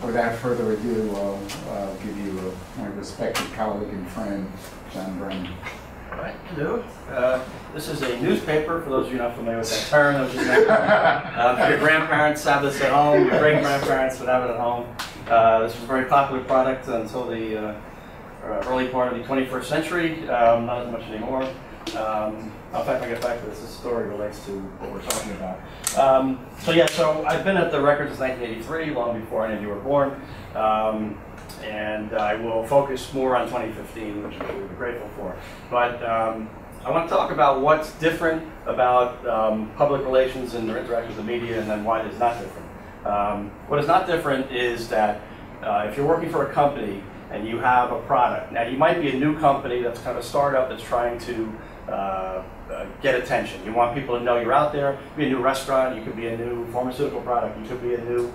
Without further ado, I'll give you my respected colleague and friend, John Brennan. All right, hello. This is a newspaper, for those of you not familiar with that term. That was just your grandparents have this at home, your great-grandparents would have it at home. This was a very popular product until the early part of the 21st century, not as much anymore. In fact, I get back to this. This story relates to what we're talking about. So I've been at the record since 1983, long before any of you were born. And I will focus more on 2015, which I'm really grateful for. But I want to talk about what's different about public relations and their interaction with the media, and then why it is not different. What is not different is that if you're working for a company and you have a product, now you might be a new company that's kind of a startup that's trying to get attention. You want people to know you're out there. You could be a new restaurant, you could be a new pharmaceutical product, you could be a new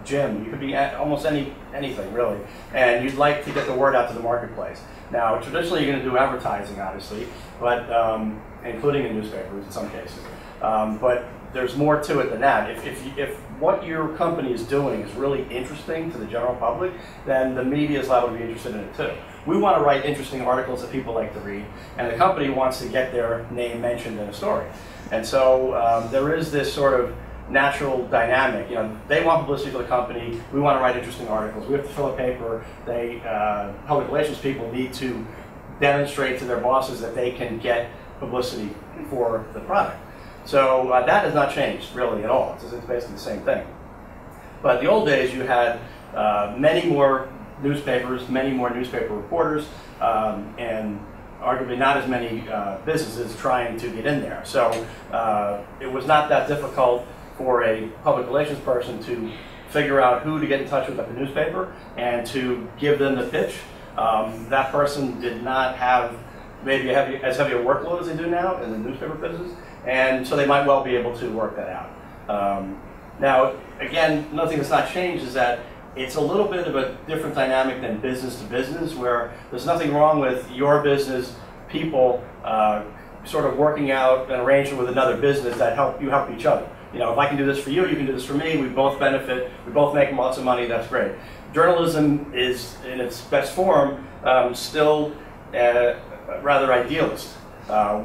gym, you could be almost anything really. And you'd like to get the word out to the marketplace. Now, traditionally you're going to do advertising, obviously, but including in newspapers in some cases. But there's more to it than that. If what your company is doing is really interesting to the general public, then the media is liable to be interested in it too. We want to write interesting articles that people like to read, and the company wants to get their name mentioned in a story. And so there is this sort of natural dynamic. You know, they want publicity for the company. We want to write interesting articles. We have to fill a paper. Public relations people need to demonstrate to their bosses that they can get publicity for the product. So that has not changed really at all. It's basically the same thing. But in the old days, you had many more newspapers, many more newspaper reporters, and arguably not as many businesses trying to get in there. So it was not that difficult for a public relations person to figure out who to get in touch with at the newspaper and to give them the pitch. That person did not have maybe as heavy a workload as they do now in the newspaper business, and so they might well be able to work that out. Now, again, another thing that's not changed is that it's a little bit of a different dynamic than business to business, where there's nothing wrong with your business people sort of working out an arrangement with another business that help each other. You know, if I can do this for you, you can do this for me, we both benefit, we both make lots of money, that's great. Journalism is, in its best form, still rather idealist.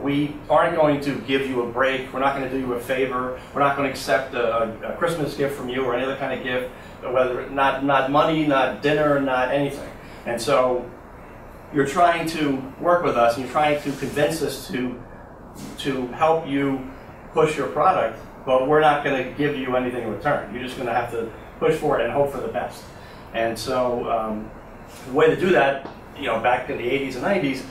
We aren't going to give you a break, we're not going to do you a favor, we're not going to accept a Christmas gift from you or any other kind of gift, whether not money, not dinner, not anything. And so you're trying to work with us and you're trying to convince us to help you push your product, but we're not going to give you anything in return. You're just going to have to push for it and hope for the best. And so the way to do that, you know, back in the 80s and 90s,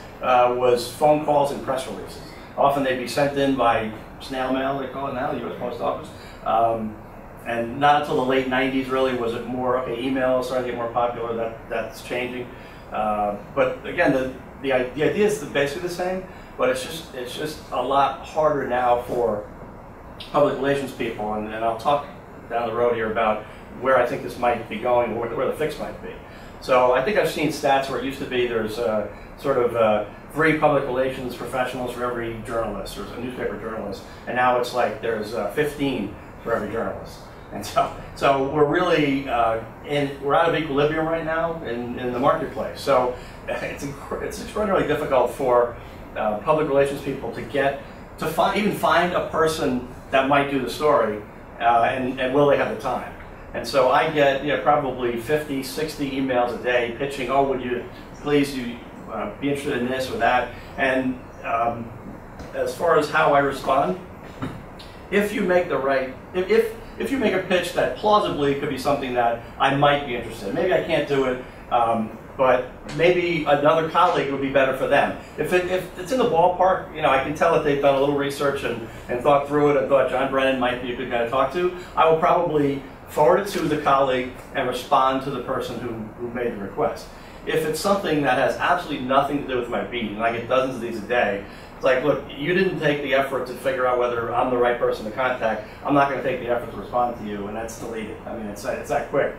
was phone calls and press releases. Often they'd be sent in by snail mail, they call it now, the U.S. Post Office. And not until the late 90s really was it more, okay, email started to get more popular, that's changing. But again, the idea is basically the same, but it's just a lot harder now for public relations people, and I'll talk down the road here about where I think this might be going, where the fix might be. So I think I've seen stats where it used to be there's sort of 3 public relations professionals for every journalist, or a newspaper journalist, and now it's like there's 15 for every journalist. And so we're really we're out of equilibrium right now in the marketplace. So it's extraordinarily difficult for public relations people to even find a person that might do the story, and will they have the time? And so I get probably 50, 60 emails a day pitching, oh, would you please be interested in this or that? And as far as how I respond, if you make the right, if you make a pitch that plausibly could be something that I might be interested in, maybe I can't do it, but maybe another colleague would be better for them. If it's in the ballpark, you know, I can tell that they've done a little research and thought through it and thought John Brennan might be a good guy to talk to, I will probably forward it to the colleague and respond to the person who made the request. If it's something that has absolutely nothing to do with my beat, and I get dozens of these a day, it's like, look, you didn't take the effort to figure out whether I'm the right person to contact. I'm not going to take the effort to respond to you, and that's deleted. I mean, it's that quick.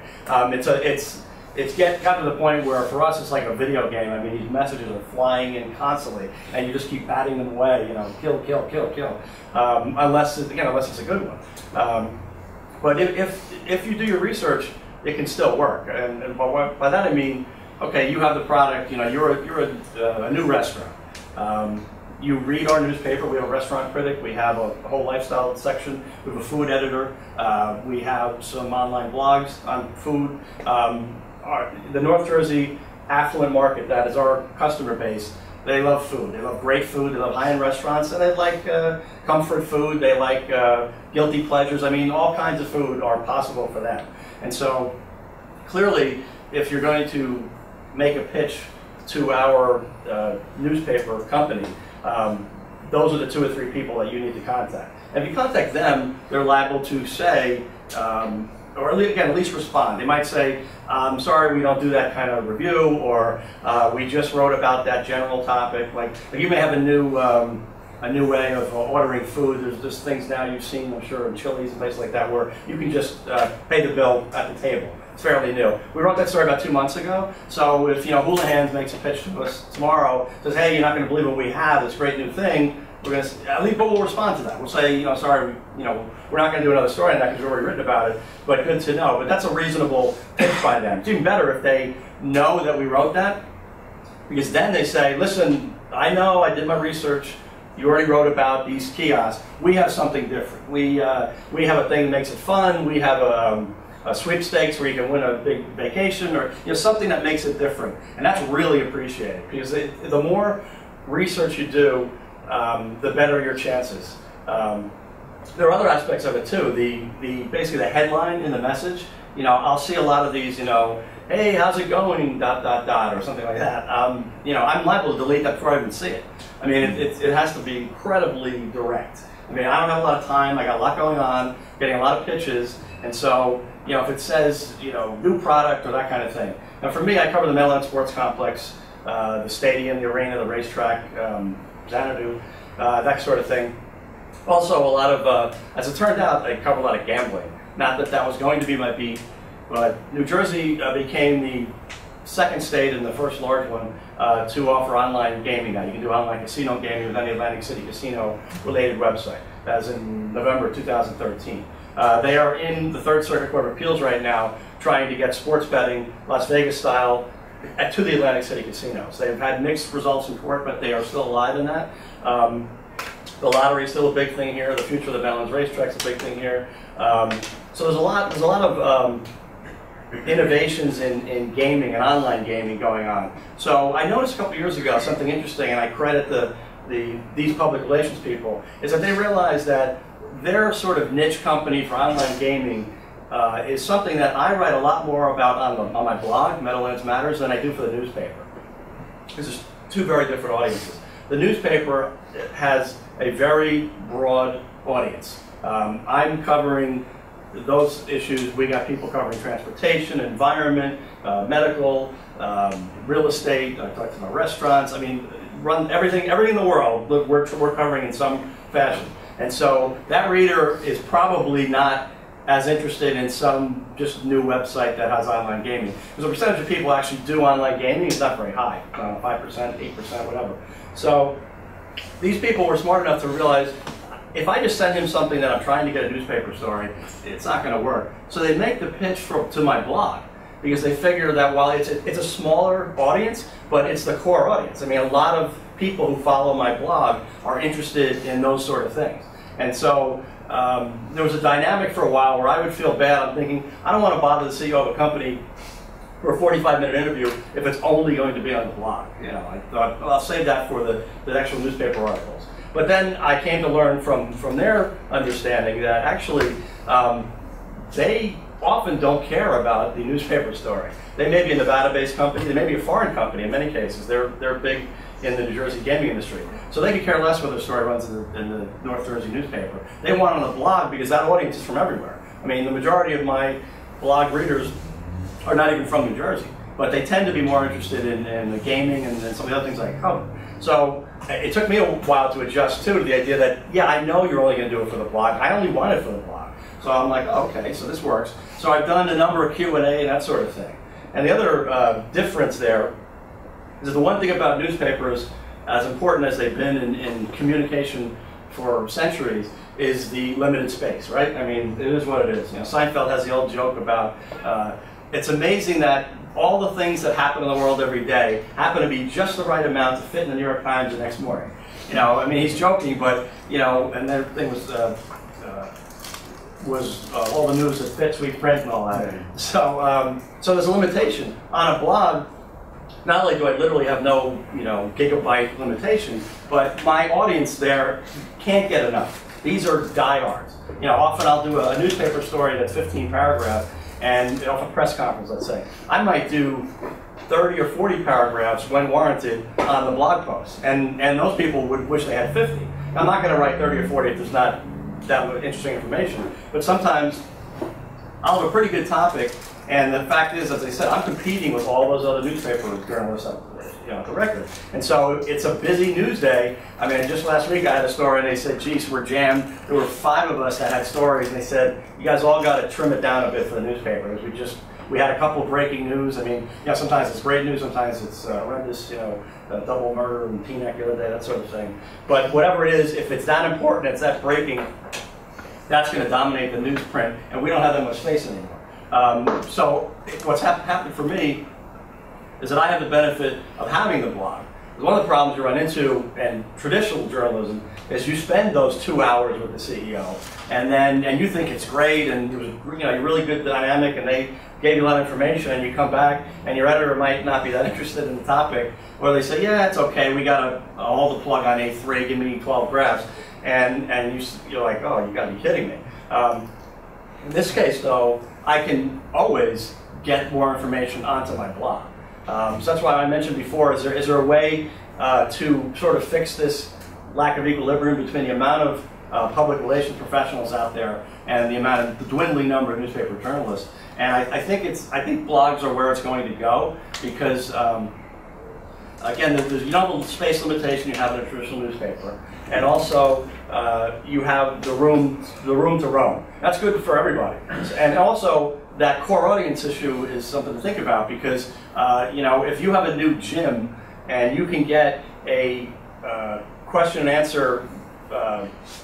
it's got to the point where for us it's like a video game. I mean, these messages are flying in constantly, and you just keep batting them away. You know, kill, kill, kill, kill. Unless it's a good one. But if you do your research, it can still work. And by that I mean, okay, you have the product. You know, you're a new restaurant. You read our newspaper. We have a restaurant critic. We have a whole lifestyle section. We have a food editor. We have some online blogs on food. The North Jersey affluent market, that is our customer base, they love food. They love great food. They love high-end restaurants, and they like comfort food. They like guilty pleasures. I mean, all kinds of food are possible for them. And so, clearly, if you're going to make a pitch to our newspaper company, those are the 2 or 3 people that you need to contact. And if you contact them, they're liable to say, or at least respond. They might say, I'm sorry, we don't do that kind of review, or we just wrote about that general topic. Like you may have a new way of ordering food. There's just things now you've seen, I'm sure, in Chili's and places like that, where you can just pay the bill at the table. It's fairly new. We wrote that story about 2 months ago. So if Houlihan's makes a pitch to us tomorrow, says, hey, you're not going to believe what we have, this great new thing, we're going to, at least, but we'll respond to that. We'll say, sorry, we're not going to do another story on that because we've already written about it, but good to know. But that's a reasonable pitch by them. It's even better if they know that we wrote that, because then they say, listen, I know, I did my research, you already wrote about these kiosks, we have something different. We have a thing that makes it fun, we have a sweepstakes where you can win a big vacation, or something that makes it different. And that's really appreciated, because the more research you do, the better your chances. There are other aspects of it too. Basically the headline in the message. I'll see a lot of these. Hey, how's it going? ... or something like that. I'm liable to delete that before I even see it. I mean, it has to be incredibly direct. I mean, I don't have a lot of time. I got a lot going on, getting a lot of pitches, and so if it says new product or that kind of thing. Now, for me, I cover the Meadowlands Sports Complex, the stadium, the arena, the racetrack, Xanadu, that sort of thing. Also, a lot of, as it turned out, I cover a lot of gambling. Not that that was going to be my beat, but New Jersey became the second state and the first large one to offer online gaming now. You can do online casino gaming with any Atlantic City casino-related website. That was in November 2013. They are in the Third Circuit Court of Appeals right now, trying to get sports betting, Las Vegas style, to the Atlantic City casinos. They've had mixed results in court, but they are still alive in that. The lottery is still a big thing here. The future of the Meadowlands racetrack is a big thing here. So there's a lot of innovations in gaming and online gaming going on. So I noticed a couple years ago something interesting, and I credit these public relations people, is that they realized that their sort of niche company for online gaming is something that I write a lot more about on my blog, Meadowlands Matters, than I do for the newspaper. This is 2 very different audiences. The newspaper has a very broad audience. I'm covering those issues. We got people covering transportation, environment, medical, real estate. I talked about restaurants. I mean, run everything in the world. We're covering in some fashion. And so that reader is probably not as interested in some just new website that has online gaming. Because the percentage of people who actually do online gaming is not very high, 5%, 8%, whatever. So these people were smart enough to realize, if I just send him something that I'm trying to get a newspaper story, it's not going to work. So they make the pitch to my blog, because they figure that while it's a smaller audience, but it's the core audience. I mean, a lot of people who follow my blog are interested in those sort of things. And so there was a dynamic for a while where I would feel bad. I'm thinking, I don't want to bother the CEO of a company for a 45-minute interview if it's only going to be on the blog. I thought, well, I'll save that for the actual newspaper articles. But then I came to learn from their understanding that actually they often don't care about the newspaper story. They may be a Nevada-based company, they may be a foreign company in many cases. They're big in the New Jersey gaming industry. So they could care less whether the story runs in the North Jersey newspaper. They want it on the blog because that audience is from everywhere. I mean, the majority of my blog readers are not even from New Jersey, but they tend to be more interested in the gaming and some of the other things I cover. So it took me a while to adjust too to the idea that, yeah, I know you're only going to do it for the blog. I only want it for the blog. So I'm like, oh, okay, so this works. So I've done a number of Q&A and that sort of thing. And the other difference there is the one thing about newspapers, as important as they've been in communication for centuries, is the limited space, right? I mean, it is what it is. You know, Seinfeld has the old joke about, it's amazing that all the things that happen in the world every day happen to be just the right amount to fit in the New York Times the next morning. You know, I mean, he's joking, but, you know, and their thing was all the news that fits, we print and all that. So, so there's a limitation. On a blog, not only do I literally have no, you know, gigabyte limitation, but my audience there can't get enough. These are diehards. You know, often I'll do a newspaper story that's 15 paragraphs, and you know, a press conference, let's say. I might do 30 or 40 paragraphs when warranted on the blog post, and those people would wish they had 50. I'm not going to write 30 or 40 if there's not that much interesting information, but sometimes I'll have a pretty good topic, and the fact is, as I said, I'm competing with all those other newspaper journalists you know, at the record. And so it's a busy news day. I mean, just last week I had a story and they said, geez, we're jammed. There were 5 of us that had stories, and they said, you guys all got to trim it down a bit for the newspapers. We had a couple of breaking news. I mean, you know, sometimes it's great news, sometimes it's horrendous, you know, double murder in Teaneck the other day, that sort of thing. But whatever it is, if it's that important, it's that breaking, that's going to dominate the newsprint, and we don't have that much space anymore. So what's happened for me is that I have the benefit of having the blog. One of the problems you run into in traditional journalism is you spend those 2 hours with the CEO, and you think it's great, and it was, you know, you're really good dynamic, and they gave you a lot of information, and you come back, and your editor might not be that interested in the topic, or they say, yeah, it's okay, we got all the plug on A3, give me 12 graphs, and you're like, oh, you got to be kidding me. In this case, though, I can always get more information onto my blog. So that's why I mentioned before, is there a way to sort of fix this lack of equilibrium between the amount of public relations professionals out there and the dwindling number of newspaper journalists? And I think blogs are where it's going to go, because again, you don't have the space limitation you have in a traditional newspaper, and also you have the room to roam. That's good for everybody, and also that core audience issue is something to think about, because you know, if you have a new gym and you can get a question and answer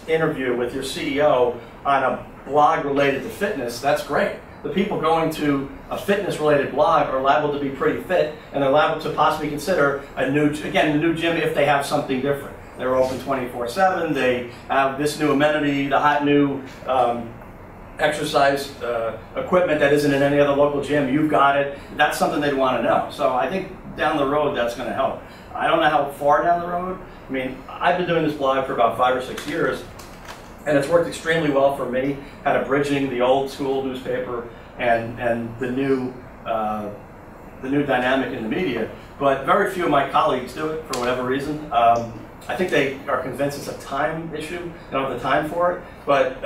interview with your CEO on a blog related to fitness, that's great. The people going to a fitness-related blog are liable to be pretty fit, and they're liable to possibly consider a new gym if they have something different. They're open 24/7. They have this new amenity, the hot new exercise equipment that isn't in any other local gym. You've got it. That's something they'd want to know. So I think down the road that's going to help. I don't know how far down the road. I mean, I've been doing this blog for about 5 or 6 years, and it's worked extremely well for me, kind of bridging the old school newspaper and the new dynamic in the media. But very few of my colleagues do it for whatever reason. I think they are convinced it's a time issue. They don't have the time for it. But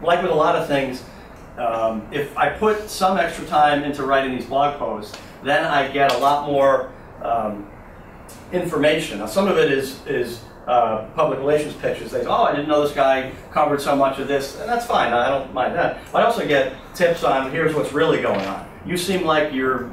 like with a lot of things, if I put some extra time into writing these blog posts, then I get a lot more information. Now, some of it is public relations pitches. They say, oh, I didn't know this guy covered so much of this, and that's fine. I don't mind that. But I also get tips on here's what's really going on. You seem like you're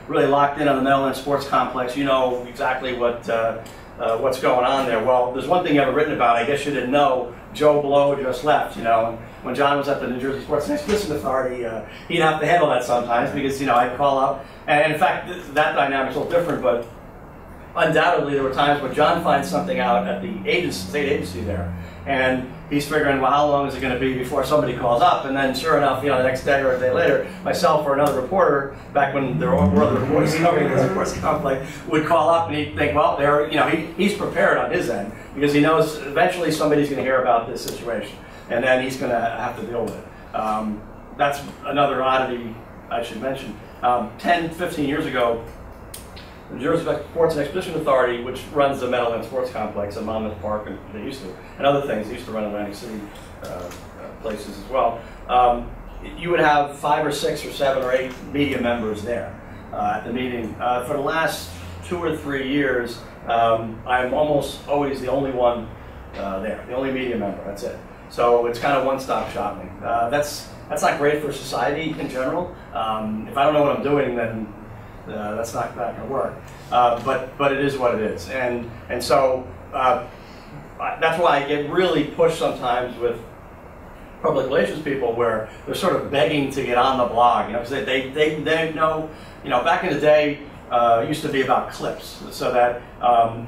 really locked in on the Meadowlands Sports Complex. You know exactly what's going on there. Well, there's one thing you haven't written about. I guess you didn't know. Joe Blow just left. You know, and when John was at the New Jersey Sports Exhibition Authority, he'd have to handle that sometimes because I'd call up, and in fact that dynamic's a little different, but. Undoubtedly, there were times when John finds something out at the state agency there, and he's figuring, well, how long is it going to be before somebody calls up? And then, sure enough, the next day or a day later, myself or another reporter, back when there were other reporters covering the sports complex, would call up and he'd think, well, he's prepared on his end because he knows eventually somebody's going to hear about this situation, and then he's going to have to deal with it. That's another oddity I should mention. 10, 15 years ago, the Jersey Sports and Exhibition Authority, which runs the Meadowlands Sports Complex in Monmouth Park, and they used to, and other things, they used to run Atlantic City places as well. You would have 5 or 6 or 7 or 8 media members there at the meeting. For the last 2 or 3 years, I'm almost always the only one there, the only media member. That's it. So it's kind of one-stop shopping. That's That's not great for society in general. If I don't know what I'm doing, then that's not going to work. But it is what it is, and so that's why I get really pushed sometimes with public relations people, where they're sort of begging to get on the blog, because they know, back in the day, it used to be about clips, so that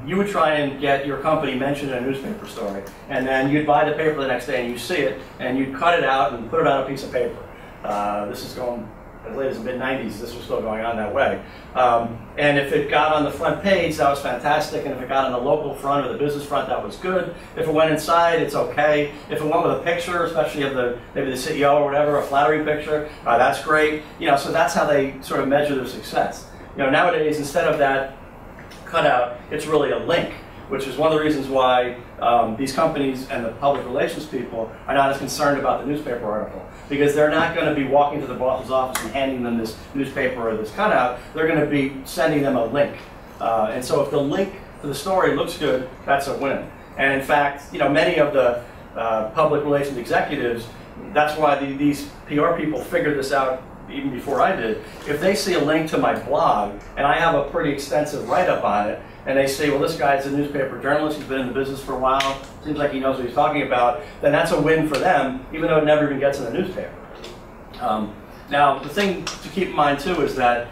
you would try and get your company mentioned in a newspaper story, and then you'd buy the paper the next day and you see it, and you'd cut it out and put it on a piece of paper. This is going as late as the mid-90s, this was still going on that way. And if it got on the front page, that was fantastic, and if it got on the local front or the business front, that was good. If it went inside, it's okay. If it went with a picture, especially of maybe the CEO or whatever, a flattering picture, that's great. So that's how they sort of measure their success. Nowadays, instead of that cutout, it's really a link, which is one of the reasons why these companies and the public relations people are not as concerned about the newspaper article, because they're not going to be walking to the boss's office and handing them this newspaper or this cutout. They're going to be sending them a link. And so if the link to the story looks good, that's a win. And in fact, many of the public relations executives, that's why these PR people figured this out even before I did. If they see a link to my blog, and I have a pretty extensive write-up on it, and they say, well, this guy's a newspaper journalist, he's been in the business for a while, seems like he knows what he's talking about, then that's a win for them, even though it never even gets in the newspaper. Now, the thing to keep in mind, too, is that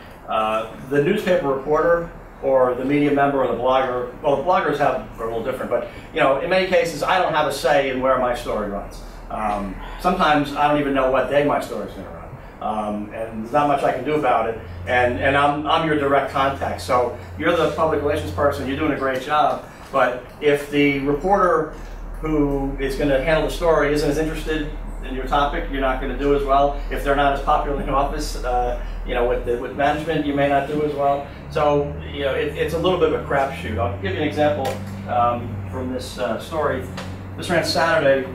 the newspaper reporter or the media member or the blogger, well, the bloggers are a little different, but in many cases, I don't have a say in where my story runs. Sometimes I don't even know what day my story is going to run. And there's not much I can do about it, and I'm your direct contact. So you're the public relations person, you're doing a great job, but if the reporter who is going to handle the story isn't as interested in your topic, you're not going to do as well. If they're not as popular in the office, with management, you may not do as well. So it's a little bit of a crapshoot. I'll give you an example from this story. This ran Saturday.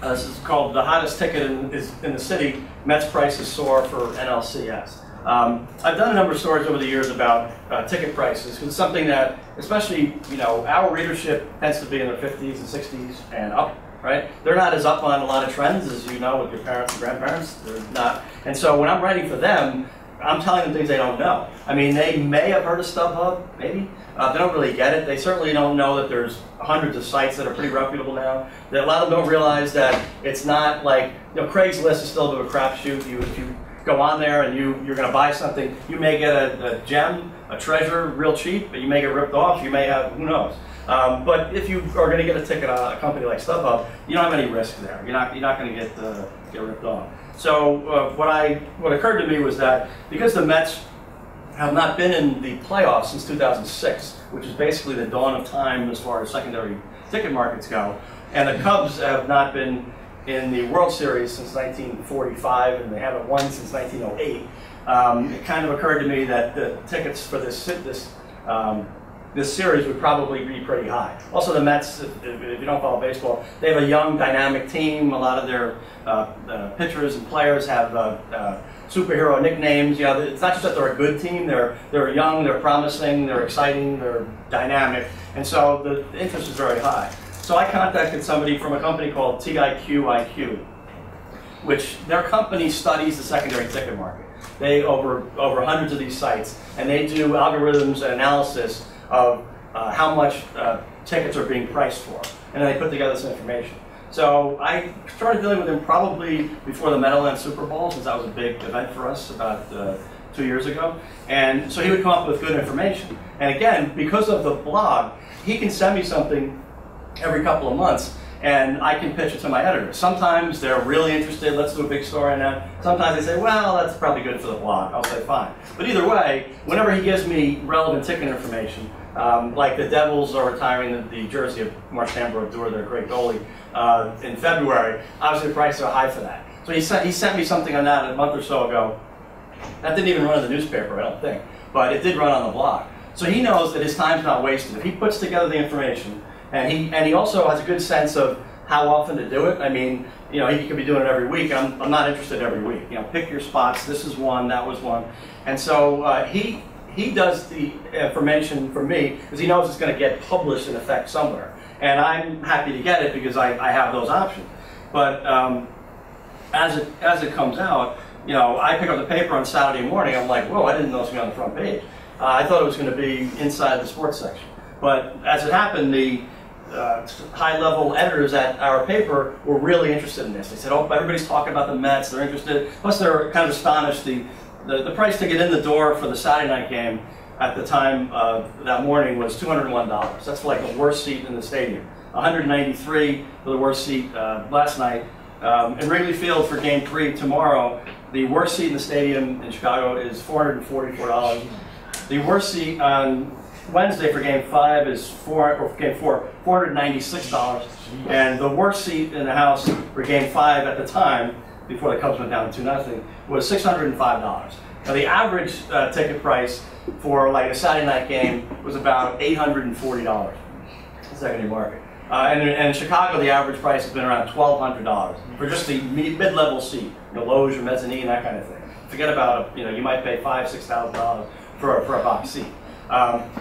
This is called "The Hottest Ticket in the City. Mets Prices Soar for NLCS." I've done a number of stories over the years about ticket prices, because it's something that, especially, our readership tends to be in their 50s and 60s and up, right? They're not as up on a lot of trends as with your parents and grandparents. They're not. And so when I'm writing for them, I'm telling them things they don't know. I mean, they may have heard of StubHub, maybe. They don't really get it. They certainly don't know that there's hundreds of sites that are pretty reputable now. That a lot of them don't realize that it's not like, Craigslist is still a bit of a crapshoot. If you go on there and you're going to buy something, you may get a gem, a treasure, real cheap, but you may get ripped off. You may have, who knows. But if you are going to get a ticket on a company like StubHub, you don't have any risk there. You're not going to get ripped off. So what occurred to me was that because the Mets have not been in the playoffs since 2006, which is basically the dawn of time as far as secondary ticket markets go, and the Cubs have not been in the World Series since 1945, and they haven't won since 1908, it kind of occurred to me that the tickets for this series would probably be pretty high. Also, the Mets, if you don't follow baseball, they have a young, dynamic team. A lot of their pitchers and players have superhero nicknames. It's not just that they're a good team. They're young, they're promising, they're exciting, they're dynamic, and so the interest is very high. So I contacted somebody from a company called TIQ, which their company studies the secondary ticket market. They over hundreds of these sites, and they do algorithms and analysis of how much tickets are being priced for, and then they put together some information. So I started dealing with him probably before the Meadowlands Super Bowl, since that was a big event for us about 2 years ago. And so he would come up with good information. And again, because of the blog, he can send me something every couple of months, and I can pitch it to my editor. Sometimes they're really interested, let's do a big story on that. Sometimes they say, well, that's probably good for the blog. I'll say, fine. But either way, whenever he gives me relevant ticket information, like the Devils are retiring the jersey of Mark Tambor, their great goalie, in February, obviously the prices are high for that. So he sent me something on that a month or so ago. That didn't even run in the newspaper, I don't think, but it did run on the blog. So he knows that his time's not wasted. If he puts together the information, and he also has a good sense of how often to do it. I mean, he could be doing it every week. I'm not interested every week. Pick your spots. This is one, that was one. And so he does the information for me because he knows it's going to get published in effect somewhere. And I'm happy to get it because I have those options. But as it comes out, you know, I pick up the paper on Saturday morning. I'm like, whoa, I didn't know it was going to be on the front page. I thought it was going to be inside the sports section. But as it happened, the high-level editors at our paper were really interested in this. They said, oh, everybody's talking about the Mets. They're interested. Plus, they're kind of astonished. The price to get in the door for the Saturday night game at the time that morning was $201. That's like the worst seat in the stadium. $193 for the worst seat last night. In Wrigley Field for Game 3 tomorrow, the worst seat in the stadium in Chicago is $444. The worst seat on Wednesday for Game 5 is Game 4, $496. And the worst seat in the house for Game 5 at the time, before the Cubs went down 2-0, was $605. Now the average ticket price for like a Saturday night game was about $840, secondary market. And in Chicago, the average price has been around $1,200 for just the mid-level seat, you know, loge or mezzanine, that kind of thing. Forget about, you know, you might pay $5,000, $6,000 for a box seat.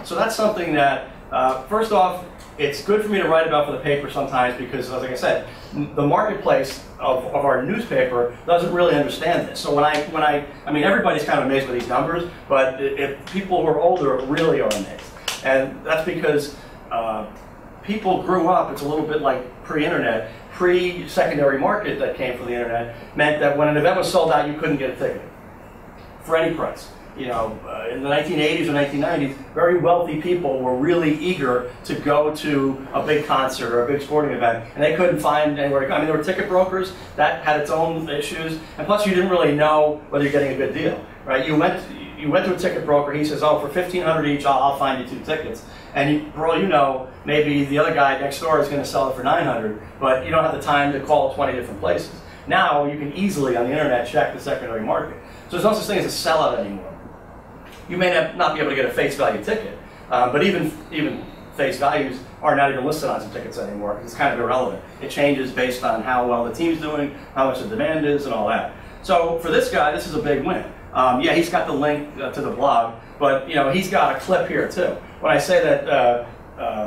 So that's something that, first off, it's good for me to write about for the paper sometimes because, like I said, the marketplace of our newspaper doesn't really understand this. So when I mean, everybody's kind of amazed by these numbers, but if people who are older really are amazed. And that's because people grew up, it's a little bit like pre-internet, pre-secondary market that came from the internet, meant that when an event was sold out, you couldn't get a ticket for any price. You know, in the 1980s or 1990s, very wealthy people were really eager to go to a big concert or a big sporting event, and they couldn't find anywhere to go. I mean, there were ticket brokers that had its own issues, and plus you didn't really know whether you're getting a good deal, right? You went to a ticket broker, he says, oh, for $1,500 each, I'll find you 2 tickets. And for all you know, maybe the other guy next door is going to sell it for $900, but you don't have the time to call 20 different places. Now you can easily, on the internet, check the secondary market. So there's no such thing as a sellout anymore. You may not be able to get a face value ticket, but even face values are not even listed on some tickets anymore because it's kind of irrelevant. It changes based on how well the team's doing, how much the demand is, and all that. So for this guy, this is a big win. Yeah, he's got the link to the blog, but you know, he's got a clip here too. When I say that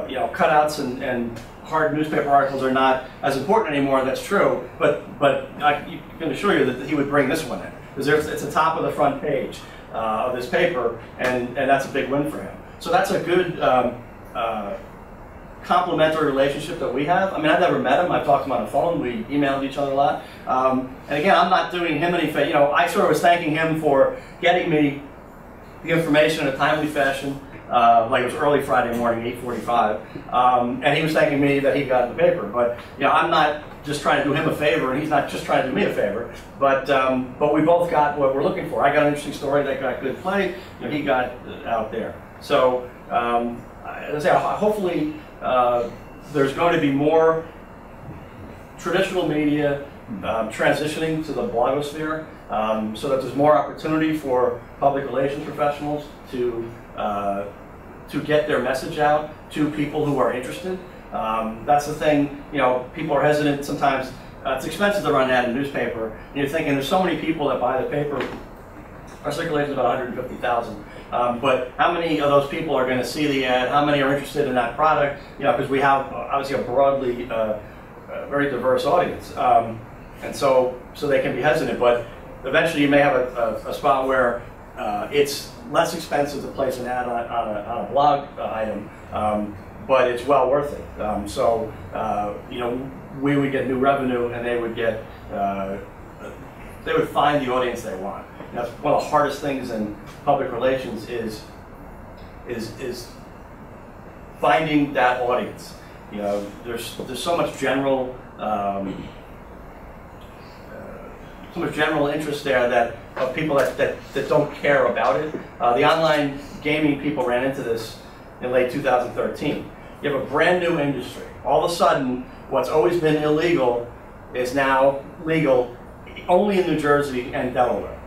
you know, cutouts and hard newspaper articles are not as important anymore, that's true. But I can assure you that he would bring this one in because it's the top of the front page of this paper, and that's a big win for him. So that's a good complementary relationship that we have. I mean, I've never met him. I've talked to him on the phone. We emailed each other a lot. And again, I'm not doing him any favor. You know, I sort of was thanking him for getting me the information in a timely fashion. Like it was early Friday morning, 8:45, and he was thanking me that he got the paper. But you know, I'm not just trying to do him a favor, and he's not just trying to do me a favor. But we both got what we're looking for. I got an interesting story that got good play. You know, he got out there. So as I say, hopefully there's going to be more traditional media transitioning to the blogosphere, so that there's more opportunity for public relations professionals to get their message out to people who are interested. That's the thing, you know, people are hesitant sometimes. It's expensive to run an ad in a newspaper. And you're thinking there's so many people that buy the paper. Our circulation is about 150,000. But how many of those people are going to see the ad? How many are interested in that product? You know, because we have obviously a broadly, very diverse audience. And so they can be hesitant. But eventually you may have a spot where it's less expensive to place an ad on a blog item, but it's well worth it. You know, we would get new revenue, and they would get they would find the audience they want. You know, one of the hardest things in public relations is finding that audience. You know, there's so much general interest there that of people that don't care about it. The online gaming people ran into this in late 2013. You have a brand new industry. All of a sudden, what's always been illegal is now legal only in New Jersey and Delaware.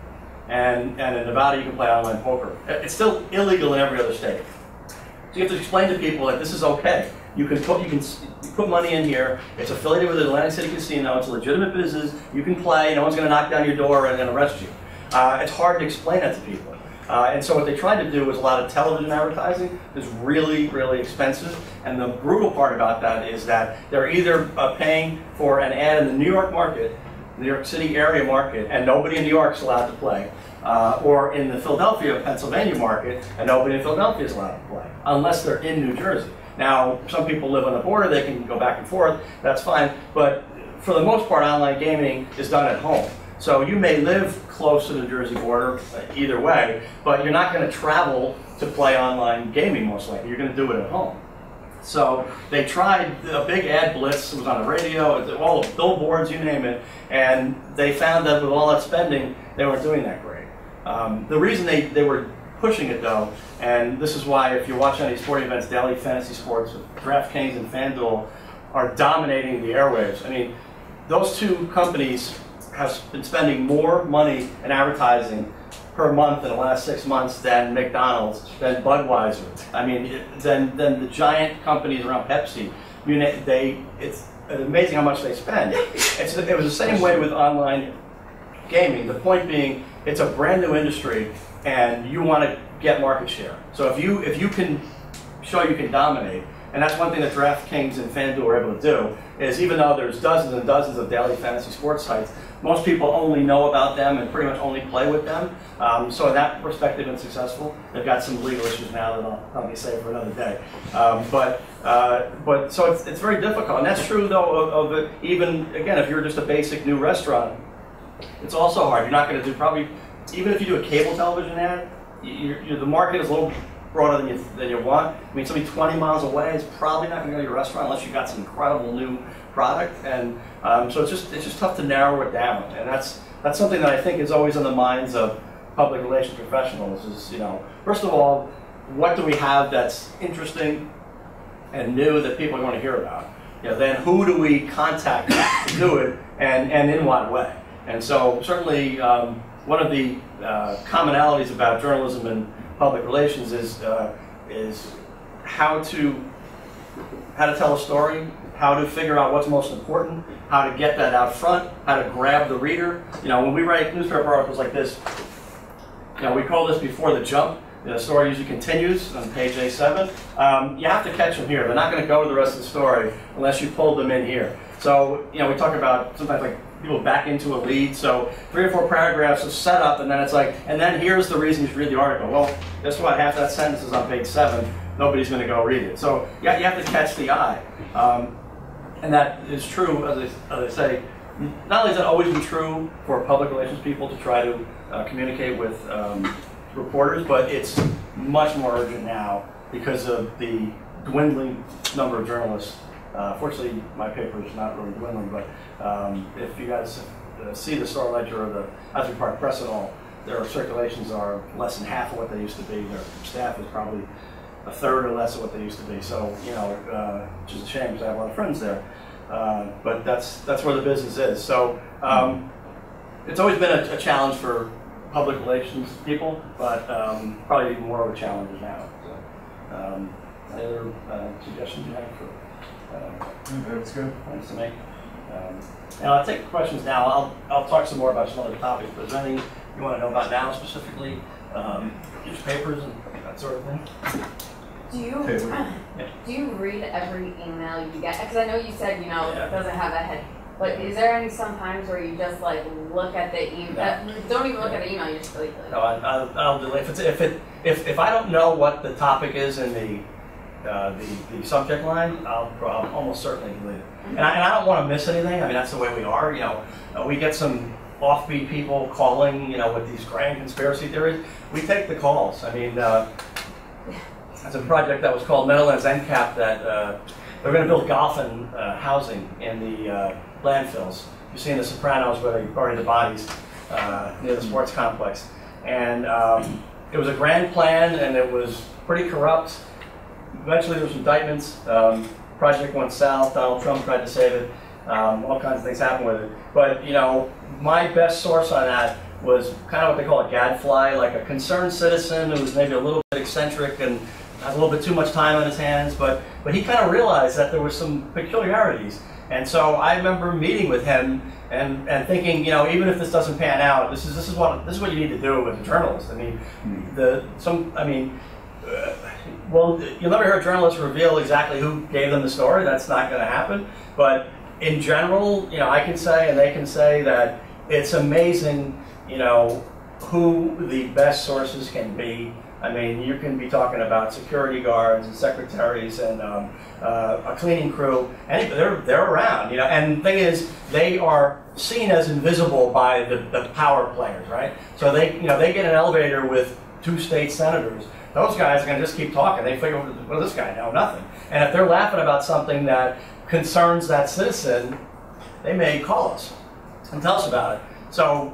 And in Nevada, you can play online poker. It's still illegal in every other state. So you have to explain to people that this is okay. You can put money in here. It's affiliated with the Atlantic City Casino. It's a legitimate business. You can play. No one's going to knock down your door and arrest you. It's hard to explain that to people. And so what they tried to do was a lot of television advertising. It's really, really expensive. And the brutal part about that is that they're either paying for an ad in the New York market New York City area market, and nobody in New York is allowed to play, or in the Philadelphia, Pennsylvania market, and nobody in Philadelphia is allowed to play, unless they're in New Jersey. Now, some people live on the border, they can go back and forth, that's fine, but for the most part, online gaming is done at home. So you may live close to the Jersey border, either way, but you're not going to travel to play online gaming most likely. You're going to do it at home. So they tried a big ad blitz. It was on the radio, all the billboards, you name it, and they found that with all that spending, they weren't doing that great. The reason they were pushing it though, and this is why if you watch any sporting events, daily fantasy sports, DraftKings and FanDuel are dominating the airwaves. I mean, those two companies have been spending more money in advertising per month in the last 6 months than McDonald's, than Budweiser. I mean, than the giant companies around Pepsi. It's amazing how much they spend. It was the same way with online gaming. The point being, it's a brand new industry, and you want to get market share. So if you can show you can dominate, and that's one thing that DraftKings and FanDuel are able to do, is even though there's dozens and dozens of daily fantasy sports sites, most people only know about them and pretty much only play with them. So in that perspective, they've been successful. They've got some legal issues now that I'll probably save for another day. But so it's very difficult. And that's true, though, of it, even, again, if you're just a basic new restaurant, it's also hard. You're not going to do probably, even if you do a cable television ad, the market is a little broader than you want. I mean, somebody 20 miles away is probably not going to go to your restaurant unless you've got some incredible new product. And so it's just tough to narrow it down. And that's something that I think is always on the minds of public relations professionals is, first of all, what do we have that's interesting and new that people are going to hear about? Then who do we contact to do it, and in what way? And so certainly one of the commonalities about journalism and public relations is how to tell a story, how to figure out what's most important, how to get that out front, how to grab the reader. When we write newspaper articles like this, we call this before the jump. The story usually continues on page A7. You have to catch them here. They're not going to go to the rest of the story unless you pull them in here. So, we talk about sometimes like people back into a lead. So 3 or 4 paragraphs of setup, and then it's like, and then here's the reason you should read the article. Well, guess what? Half that sentence is on page 7. Nobody's going to go read it. So you have to catch the eye. And that is true, as I say, not only has that always been true for public relations people to try to communicate with reporters, but it's much more urgent now because of the dwindling number of journalists. Fortunately, my paper is not really dwindling, but if you guys see the Star Ledger or the Asbury Park Press at all, their circulations are less than half of what they used to be. Their staff is probably a third or less of what they used to be. So, which is a shame because I have a lot of friends there. But that's where the business is. So it's always been a challenge for public relations people, but probably even more of a challenge now. So, any other suggestions you have for? That's good. Points to make. And I'll take questions now. I'll talk some more about some other topics, but is there anything you want to know about now specifically? Newspapers and that sort of thing? Do you read every email you get? Because I know you said, it doesn't have a head. But is there any sometimes where you just like look at the email? No. Don't even look at the email. You just like. No, I'll delete. If I don't know what the topic is in the subject line, I'll almost certainly delete it. And I don't want to miss anything. I mean, that's the way we are. We get some offbeat people calling, with these grand conspiracy theories. We take the calls. I mean, it's a project that was called Meadowlands NCAP that they're going to build golf and housing in the landfills. You've seen The Sopranos where they bury the bodies near the sports complex. And it was a grand plan, and it was pretty corrupt. Eventually there was indictments. Project went south. Donald Trump tried to save it. All kinds of things happened with it. But, my best source on that was kind of what they call a gadfly, like a concerned citizen who was maybe a little bit eccentric and had a little bit too much time on his hands, but he kind of realized that there were some peculiarities. And so I remember meeting with him and thinking, even if this doesn't pan out, this is what you need to do as a journalist. I mean, well, you'll never hear a journalist reveal exactly who gave them the story. That's not going to happen. But in general, you know, I can say and they can say that it's amazing, you know, who the best sources can be. I mean, you can be talking about security guards and secretaries and a cleaning crew, and they're around, you know. And the thing is, they are seen as invisible by the power players, right? So they, you know, they get an elevator with 2 state senators. Those guys are going to just keep talking. They figure, well, this guy know nothing. And if they're laughing about something that concerns that citizen, they may call us and tell us about it. So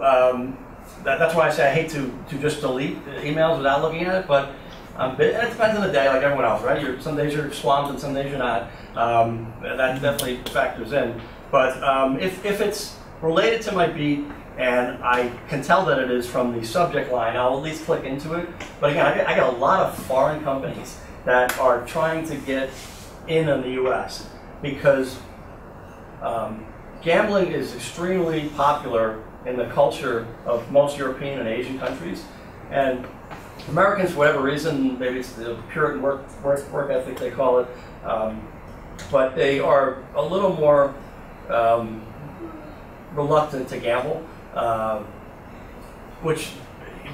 that's why I say I hate to just delete emails without looking at it. But and it depends on the day, like everyone else, right? Some days you're swamped and some days you're not. That definitely factors in. But if it's related to my beat, and I can tell that it is from the subject line, I'll at least click into it. But again, I got a lot of foreign companies that are trying to get in the U.S. because gambling is extremely popular in the culture of most European and Asian countries. And Americans, for whatever reason, maybe it's the Puritan work ethic they call it, but they are a little more reluctant to gamble. Which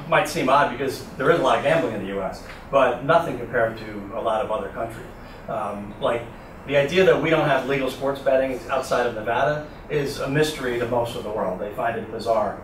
might seem odd because there is a lot of gambling in the U.S., but nothing compared to a lot of other countries. Like the idea that we don't have legal sports betting outside of Nevada is a mystery to most of the world. They find it bizarre.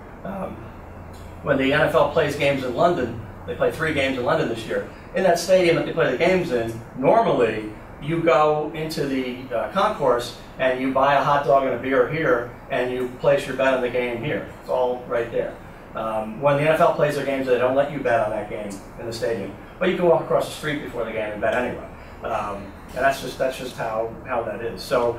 When the NFL plays games in London, they play 3 games in London this year. In that stadium that they play the games in, normally you go into the concourse and you buy a hot dog and a beer here, and you place your bet on the game here. It's all right there. When the NFL plays their games, they don't let you bet on that game in the stadium. But you can walk across the street before the game and bet anyway. And that's just how that is. So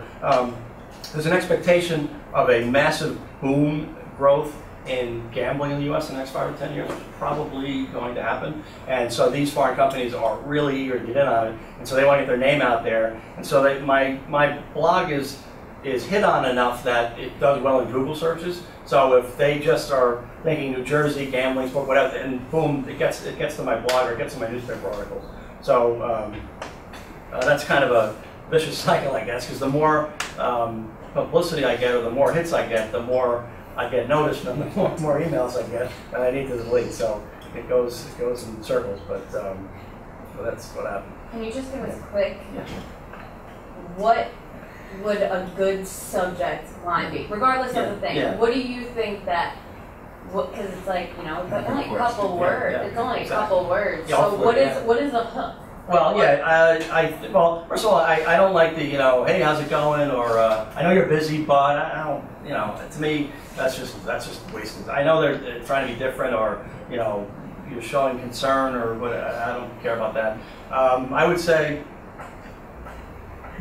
there's an expectation of a massive boom growth in gambling in the U.S. in the next 5 or 10 years, which is probably going to happen. And so these foreign companies are really eager to get in on it, and so they want to get their name out there. And so my blog is hit on enough that it does well in Google searches. So if they just are thinking New Jersey, gambling, sport, whatever, and boom, it gets to my blog or it gets to my newspaper articles. So that's kind of a vicious cycle, I guess, because the more publicity I get or the more hits I get, the more I get noticed and the more emails I get, and I need to delete. So it goes in circles, but that's what happened. Can you just give us quick, what would a good subject line be, regardless of the thing? Yeah. What do you think that? Because it's like, you know, it's only a couple words. It's only a couple words. Yeah, so what is a hook? Well, well, first of all, I don't like the, you know, hey, how's it going, or I know you're busy, but I don't, you know, to me, that's just wasted. I know they're trying to be different, or, you know, you're showing concern, or what. I don't care about that. I would say,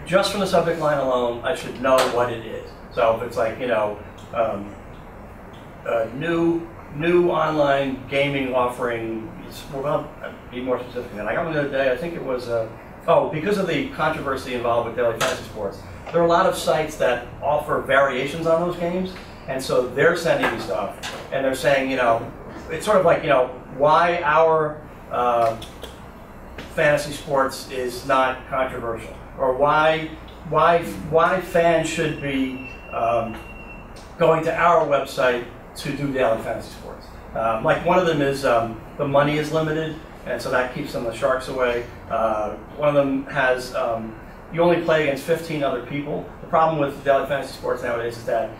just from the subject line alone, I should know what it is. So if it's like, you know, new online gaming offering. Well, be more specific than I got one the other day. I think it was because of the controversy involved with daily fantasy sports. There are a lot of sites that offer variations on those games, and so they're sending me stuff, and they're saying, you know, it's sort of like, you know, why our fantasy sports is not controversial, or why fans should be going to our website to do daily fantasy sports. Like one of them is the money is limited, and so that keeps some of the sharks away. One of them has you only play against 15 other people. The problem with daily fantasy sports nowadays is that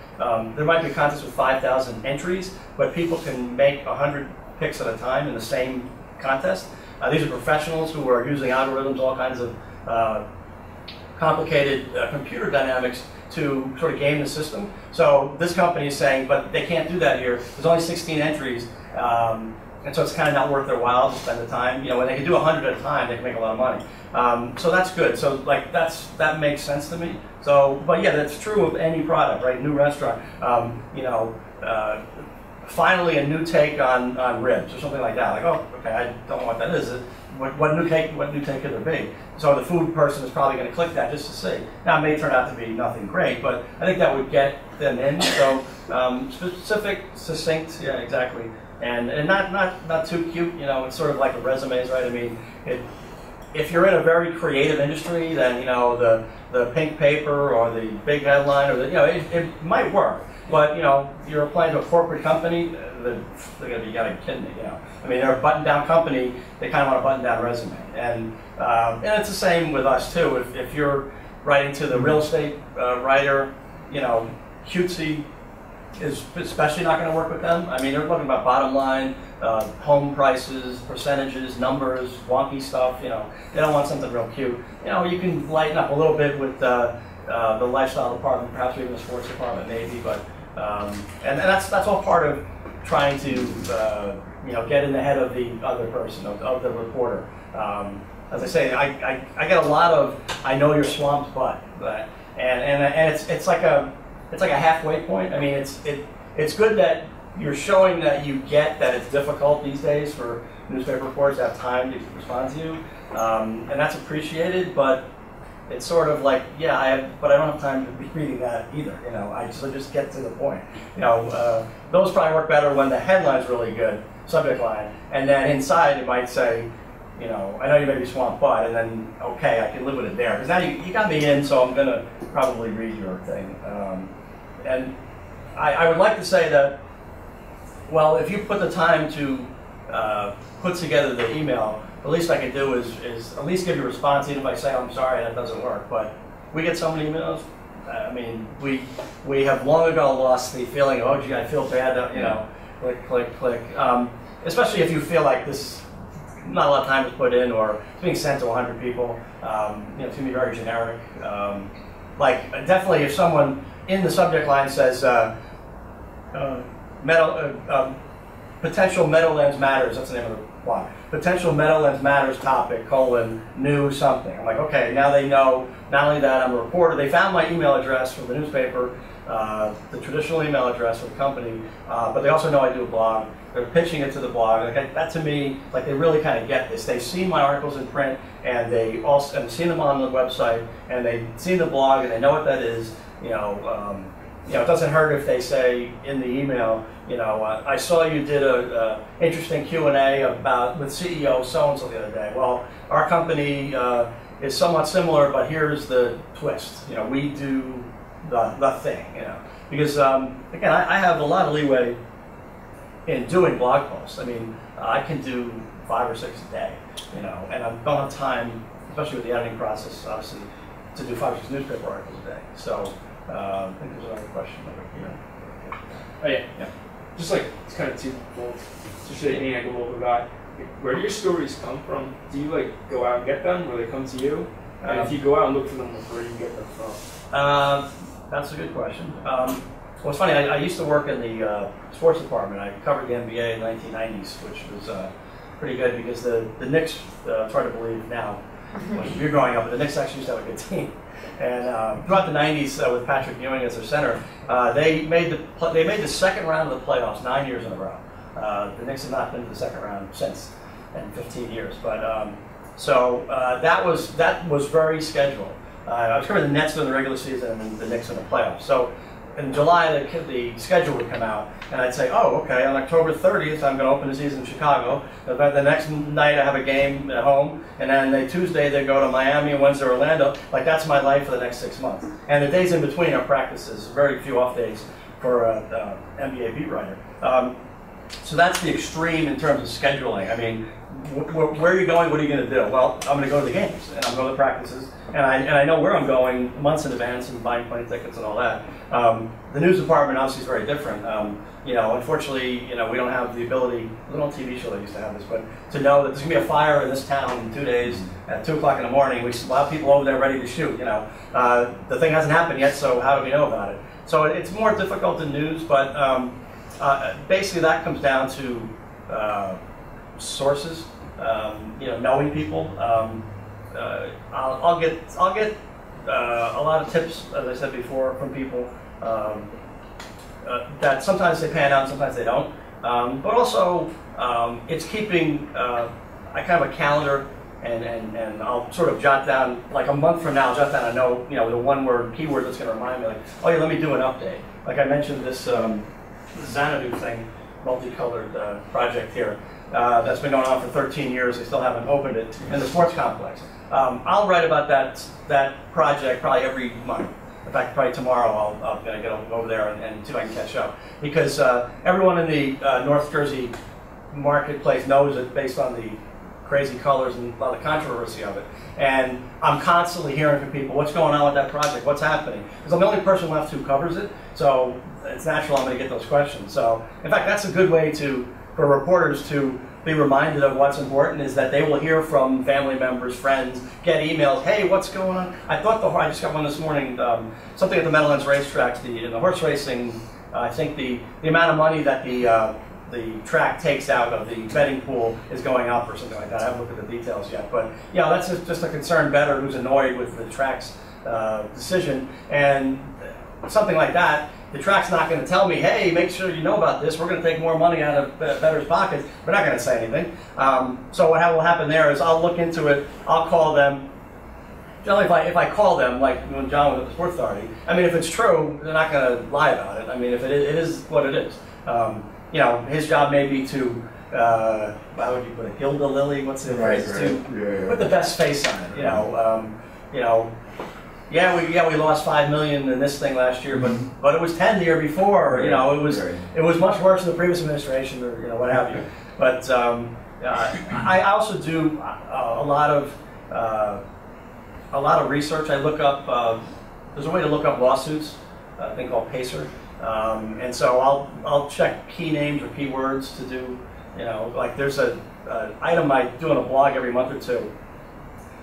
there might be a contest with 5,000 entries, but people can make 100 picks at a time in the same contest. These are professionals who are using algorithms, all kinds of complicated computer dynamics to sort of game the system. So this company is saying, but they can't do that here. There's only 16 entries, and so it's kind of not worth their while to spend the time. You know, when they can do 100 at a time, they can make a lot of money. So that's good. So like that makes sense to me. So, but yeah, that's true of any product, right? New restaurant, you know, finally a new take on ribs or something like that. Like, oh, okay, I don't know what that is. What new take could there be? So the food person is probably going to click that just to see. Now it may turn out to be nothing great, but I think that would get them in. So specific, succinct, yeah, exactly, and not too cute. You know, it's sort of like a resumes, right? I mean, if you're in a very creative industry, then you know the pink paper or the big headline or the, you know, it might work. But you know, you're applying to a corporate company, they're gonna be, you gotta be kidding me, you know. I mean, they're a button-down company, they kind of want a button-down resume. And it's the same with us too. If you're writing to the real estate writer, you know, cutesy is especially not going to work with them. I mean, they're looking about bottom line, home prices, percentages, numbers, wonky stuff. You know, they don't want something real cute. You know, you can lighten up a little bit with the lifestyle department, perhaps even the sports department, maybe. But and that's all part of trying to you know, get in the head of the other person, of the reporter. As I say, I get a lot of I know you're swamped, but and it's like a halfway point. I mean, it's good that you're showing that you get that it's difficult these days for newspaper reporters to have time to respond to you, and that's appreciated. But it's sort of like, yeah, but I don't have time to be reading that either. You know, I just get to the point. You know, those probably work better when the headline's really good, subject line, and then inside it might say, you know, I know you may be swamped, but, and then, okay, I can live with it there. Because now you got me in, so I'm going to probably read your thing. And I would like to say that, well, if you put the time to put together the email, the least I can do is at least give you a response, even if I say, I'm sorry, that doesn't work. But we get so many emails. I mean, we have long ago lost the feeling of, oh, gee, I feel bad, you know, click, click, click. Especially if you feel like this, not a lot of time to put in, or it's being sent to 100 people. You know, it's going to be very generic. Like, definitely if someone in the subject line says, potential Meadowlands matters, that's the name of the blog. Potential Meadowlands matters topic, new something. I'm like, okay, now they know, not only that I'm a reporter, they found my email address from the newspaper, the traditional email address for the company, but they also know I do a blog. They're pitching it to the blog. Like, that to me, like, they really kind of get this. They've seen my articles in print, and they also have seen them on the website, and they've seen the blog, and they know what that is. You know, it doesn't hurt if they say in the email, you know, I saw you did a interesting Q&A with CEO so-and-so the other day. Well, our company is somewhat similar, but here's the twist. You know, we do the thing, you know. Because, again, I have a lot of leeway in doing blog posts. I mean, I can do 5 or 6 a day, you know, and I don't have time, especially with the editing process, obviously, to do 5 or 6 newspaper articles a day. So, I think there's another question over here. Oh yeah. Just like, it's kind of twofold. Just any angle about, where do your stories come from? Do you like go out and get them, or they come to you? And if you go out and look for them, where do you get them from? That's a good question. Well, it's funny, I used to work in the sports department. I covered the NBA in the 1990s, which was pretty good because the Knicks, it's hard to believe now, when you're growing up, but the Knicks actually used to have a good team. And throughout the 90s, with Patrick Ewing as their center, they made the second round of the playoffs 9 years in a row. The Knicks have not been to the second round since, in 15 years. But so that was very scheduled. I was covering the Nets in the regular season and the Knicks in the playoffs. So in July, the schedule would come out, and I'd say, oh, okay, on October 30th, I'm going to open the season in Chicago. The next night, I have a game at home, and then Tuesday, they go to Miami, and Wednesday, Orlando. Like, that's my life for the next 6 months. And the days in between are practices, very few off days for an NBA beat writer. So that's the extreme in terms of scheduling. I mean, where are you going? What are you going to do? Well, I'm going to go to the games, and I'm going to the practices, and I know where I'm going months in advance and buying plane tickets and all that. The news department obviously is very different. You know, unfortunately, you know, we don't have the ability. There's no TV show that used to have this, but to know that there's going to be a fire in this town in 2 days at 2 o'clock in the morning, we'll have people over there ready to shoot. You know, the thing hasn't happened yet, so how do we know about it? So it's more difficult than news, but basically that comes down to sources, you know, knowing people. I'll get a lot of tips, as I said before, from people that sometimes they pan out, sometimes they don't. But also, it's keeping I kind of a calendar, and I'll sort of jot down, like a month from now, I'll jot down a note, you know, with a one-word keyword that's going to remind me, like, oh yeah, let me do an update. Like I mentioned this Xanadu thing, multicolored project here. that's been going on for 13 years. They still haven't opened it in the sports complex. I'll write about that project probably every month. In fact, probably tomorrow I'm going to get over there and see if I can catch up. Because everyone in the North Jersey marketplace knows it based on the crazy colors and a lot of controversy of it. And I'm constantly hearing from people, what's going on with that project? What's happening? Because I'm the only person left who covers it, so it's natural I'm going to get those questions. So, in fact, that's a good way for reporters to be reminded of what's important, is that they will hear from family members, friends, get emails, hey, what's going on? I just got one this morning, something at the Meadowlands racetrack, in the horse racing, I think the amount of money that the track takes out of the betting pool is going up or something like that. I haven't looked at the details yet, but yeah, that's just a concerned bettor who's annoyed with the track's decision, and something like that. The track's not going to tell me, hey, make sure you know about this. We're going to take more money out of bettors' pockets. We're not going to say anything. So what will happen there is I'll look into it. I'll call them. Generally, if I call them, like when John was at the Sports Authority, I mean, if it's true, they're not going to lie about it. I mean, if it is what it is. You know, his job may be to, how would you put it, gild the lily? What's the phrase? To put the best face on it. You know, yeah, we lost $5 million in this thing last year, but it was 10 the year before. You know, it was much worse in the previous administration, or what have you. But I also do a lot of research. I look up. There's a way to look up lawsuits, a thing called Pacer. And so I'll check key names or keywords to do, like there's an item I do on a blog every month or two.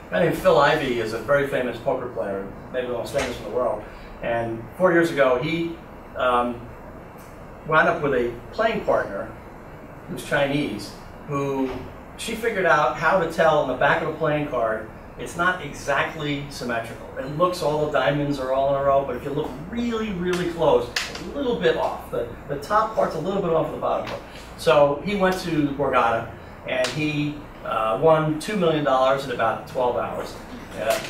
A guy named Phil Ivey is a very famous poker player, maybe the most famous in the world. And 4 years ago, he wound up with a playing partner who's Chinese, who she figured out how to tell on the back of a playing card it's not exactly symmetrical. It looks all the diamonds are all in a row, but if you look really, really close, a little bit off. The top part's a little bit off the bottom part. So he went to Borgata, and he won $2 million in about 12 hours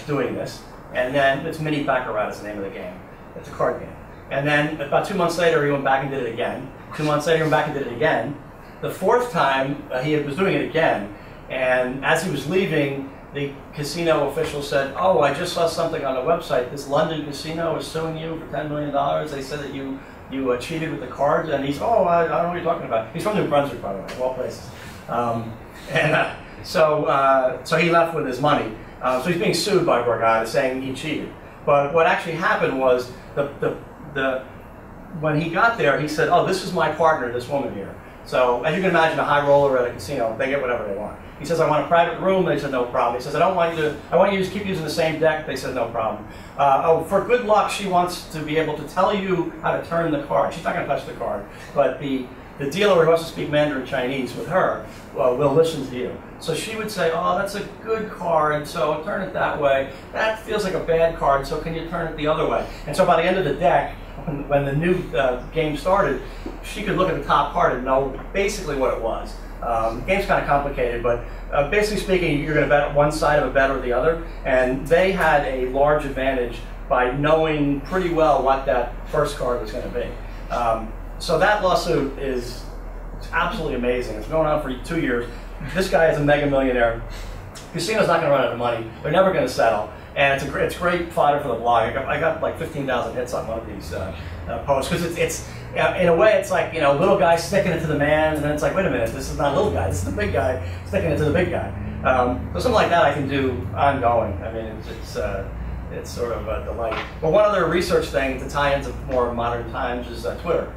doing this. And then, it's Mini Baccarat is the name of the game. It's a card game. And then, about 2 months later, he went back and did it again. 2 months later, he went back and did it again. The fourth time, he was doing it again. And as he was leaving, the casino official said, oh, I just saw something on the website. This London casino is suing you for $10 million. They said that you cheated with the cards. And he's, oh, I don't know what you're talking about. He's from New Brunswick, by the way, of all places. So he left with his money. So he's being sued by Borgata, saying he cheated. But what actually happened was, when he got there, he said, oh, this is my partner, this woman here. So, as you can imagine, a high roller at a casino, they get whatever they want. He says, I want a private room. They said, no problem. He says, I want you to keep using the same deck. They said, no problem. Oh, for good luck, she wants to be able to tell you how to turn the card. She's not going to touch the card. But the dealer who wants to speak Mandarin Chinese with her will listen to you. So she would say, oh, that's a good card, so turn it that way. That feels like a bad card, so can you turn it the other way? And so by the end of the deck, when the new game started, she could look at the top card and know basically what it was. The game's kind of complicated, but basically speaking, you're going to bet one side of a bet or the other, and they had a large advantage by knowing pretty well what that first card was going to be. So that lawsuit is absolutely amazing. It's going on for 2 years. This guy is a mega millionaire. Casino's not going to run out of money. They're never going to settle. And it's great fodder for the blog. I got like 15,000 hits on one of these posts, because it's in a way it's like, little guy sticking it to the man, and then it's like, wait a minute, this is not a little guy, this is the big guy sticking it to the big guy. So something like that I can do ongoing. I mean, it's sort of a delight. But one other research thing to tie into more modern times is Twitter.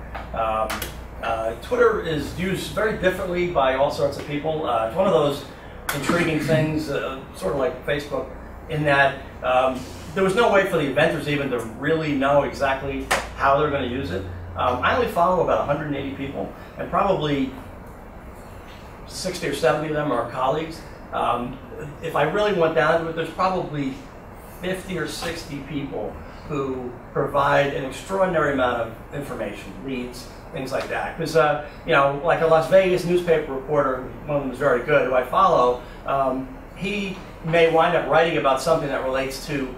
Twitter is used very differently by all sorts of people. It's one of those intriguing things, sort of like Facebook, in that there was no way for the inventors even to really know exactly how they're going to use it. I only follow about 180 people, and probably 60 or 70 of them are colleagues. If I really went down to it, there's probably 50 or 60 people who provide an extraordinary amount of information, leads, things like that. Because, like a Las Vegas newspaper reporter, one of them is very good, who I follow, he may wind up writing about something that relates to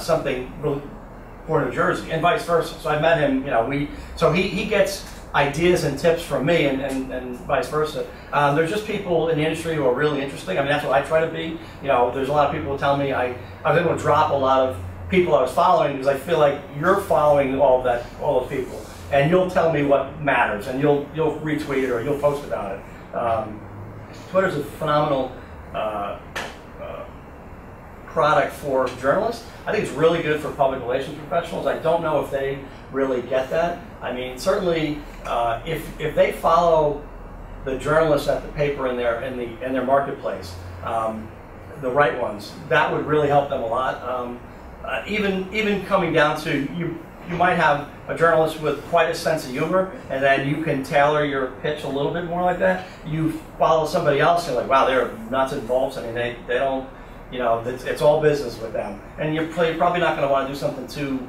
something for New Jersey, and vice versa. So I met him, he gets ideas and tips from me, and vice versa. There's just people in the industry who are really interesting. I mean, that's what I try to be. You know, there's a lot of people who tell me I was able to drop a lot of people I was following because I feel like you're following all those people, and you'll tell me what matters, and you'll retweet it or you'll post about it. Twitter's a phenomenal product for journalists. I think it's really good for public relations professionals. I don't know if they really get that. I mean, certainly, if they follow the journalists at the paper in their marketplace, the right ones, that would really help them a lot. Even coming down to you might have a journalist with quite a sense of humor, and then you can tailor your pitch a little bit more like that. You follow somebody else, and you're like, wow, they're nuts and bolts. I mean, they don't, you know, it's all business with them, and you're probably not going to want to do something too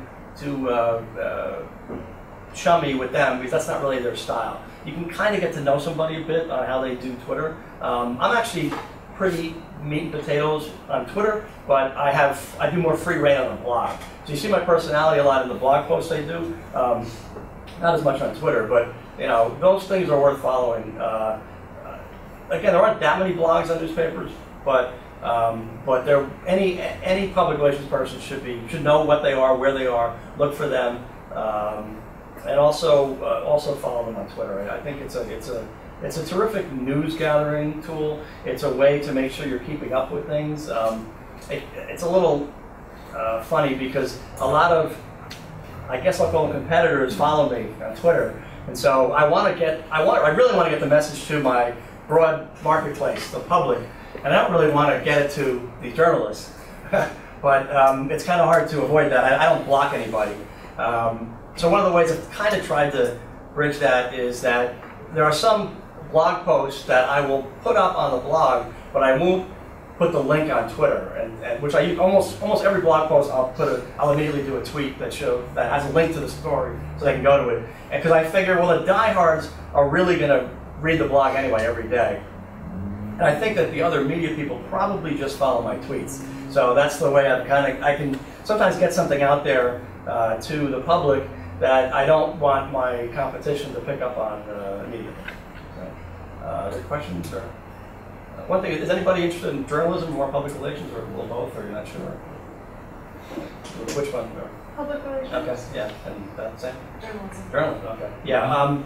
chummy with them because that's not really their style. You can kind of get to know somebody a bit on how they do Twitter. I'm actually pretty meat and potatoes on Twitter, but I do more free reign on the blog. So you see my personality a lot in the blog posts I do. Not as much on Twitter, but you know, those things are worth following. Again, there aren't that many blogs on newspapers, but any public relations person should know what they are, where they are, look for them, and also follow them on Twitter. I think it's a terrific news gathering tool. It's a way to make sure you're keeping up with things. It's a little funny because a lot of, I guess I'll call them competitors, follow me on Twitter, and so I really want to get the message to my broad marketplace, the public, and I don't really want to get it to the journalists. But it's kind of hard to avoid that. I don't block anybody. So one of the ways I've kind of tried to bridge that is that there are some blog posts that I will put up on the blog, but I won't put the link on Twitter, and which I almost every blog post I'll immediately do a tweet that has a link to the story so they can go to it. And because I figure, well, the diehards are really going to read the blog anyway every day, and I think that the other media people probably just follow my tweets. So that's the way I can sometimes get something out there to the public that I don't want my competition to pick up on immediately. So, are there questions? Or one thing, is anybody interested in journalism or public relations, or a little both, or you're not sure? Which one? Public relations. Okay, yeah, and that's it? Journalism. Journalism, okay. Yeah,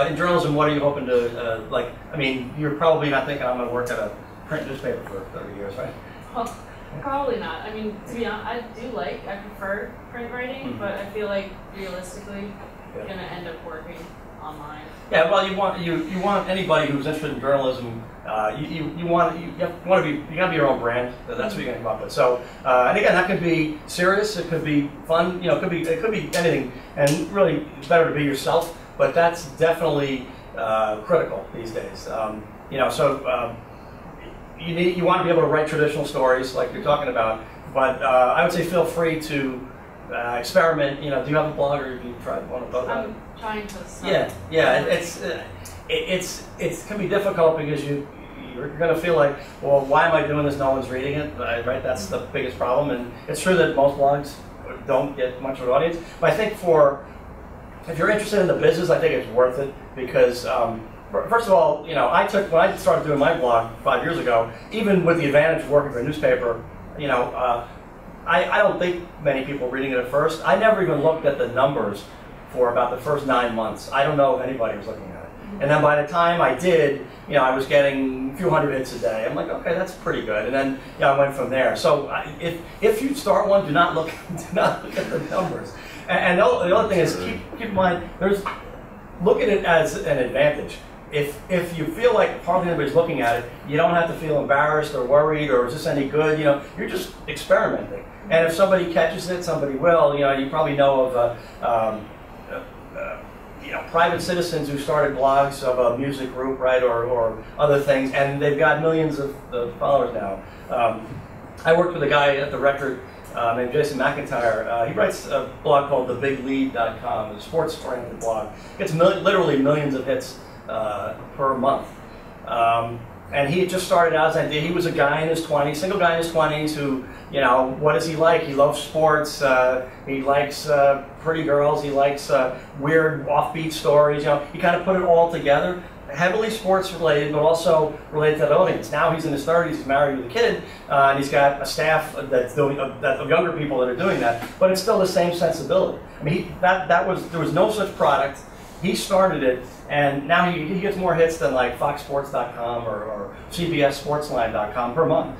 in journalism, what are you hoping to, like, I mean, you're probably not thinking I'm going to work at a print newspaper for 30 years, right? Well, probably not. I mean, to be honest, I prefer print writing, but I feel like realistically, I'm going to end up working online. Yeah, well, you want anybody who's interested in journalism. You got to be your own brand. That's what you're going to come up with. So, and again, that could be serious. It could be fun. You know, it could be anything. And really, it's better to be yourself. But that's definitely critical these days. You know, so you want to be able to write traditional stories like you're talking about. But I would say feel free to experiment. You know, do you have a blog, or have you tried one of those? I'm trying to start. Yeah. It can be difficult because you're going to feel like, well, why am I doing this? No one's reading it, right? That's the biggest problem. And it's true that most blogs don't get much of an audience. But I think if you're interested in the business, I think it's worth it because. First of all, you know, when I started doing my blog 5 years ago, even with the advantage of working for a newspaper, you know, I don't think many people were reading it at first. I never even looked at the numbers for about the first 9 months. I don't know if anybody was looking at it. And then by the time I did, you know, I was getting a few hundred hits a day. I'm like, okay, that's pretty good. And then, you know, I went from there. So if you start one, do not look at the numbers. And the other thing is, keep in mind, look at it as an advantage. If you feel like hardly anybody's looking at it, you don't have to feel embarrassed or worried or is this any good? You know, you're just experimenting. And if somebody catches it, somebody will. You know, you probably know of you know, private citizens who started blogs of a music group, right, or other things, and they've got millions of followers now. I worked with a guy at the Record named Jason McIntyre. He writes a blog called TheBigLead.com, a sports-oriented blog. Gets literally millions of hits per month. And he had just started out, as I did. He was a guy in his 20s, single guy in his 20s who, you know, what does he like? He loves sports, he likes pretty girls, he likes weird offbeat stories, you know. He kind of put it all together, heavily sports related, but also related to that audience. Now he's in his 30s, he's married with a kid, and he's got a staff that's doing, of younger people that are doing that, but it's still the same sensibility. I mean, there was no such product. He started it, and now he gets more hits than like FoxSports.com or CBSSportsline.com per month,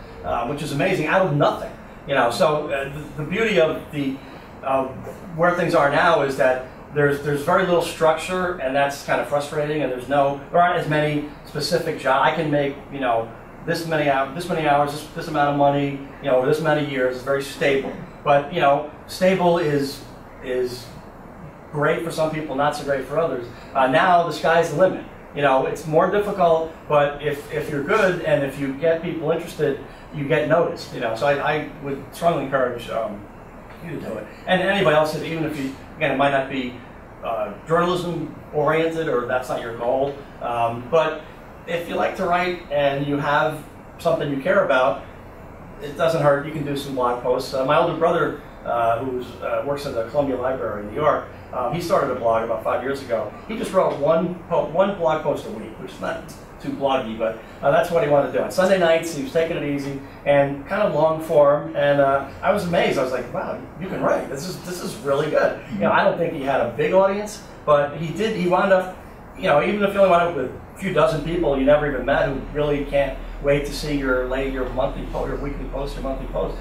which is amazing, out of nothing. You know, so the beauty of where things are now is that there's very little structure, and that's kind of frustrating. And there aren't as many specific jobs. I can make, you know, this many hours, this amount of money, you know, over this many years. It's very stable, but you know, stable is great for some people, not so great for others. Now the sky's the limit. You know, it's more difficult, but if you're good and if you get people interested, you get noticed. You know, so I would strongly encourage you to do it. And anybody else, even if you, again, it might not be journalism oriented or that's not your goal, but if you like to write and you have something you care about, it doesn't hurt. You can do some blog posts. My older brother, who works at the Columbia Library in New York, he started a blog about 5 years ago. He just wrote one blog post a week, which is not too bloggy, but that's what he wanted to do. On Sunday nights, he was taking it easy and kind of long form. And I was amazed. I was like, wow, you can write. This is really good. You know, I don't think he had a big audience, but he did. He wound up, you know, even if you only wound up with a few dozen people you never even met who really can't wait to see your monthly post, your weekly post, your monthly post.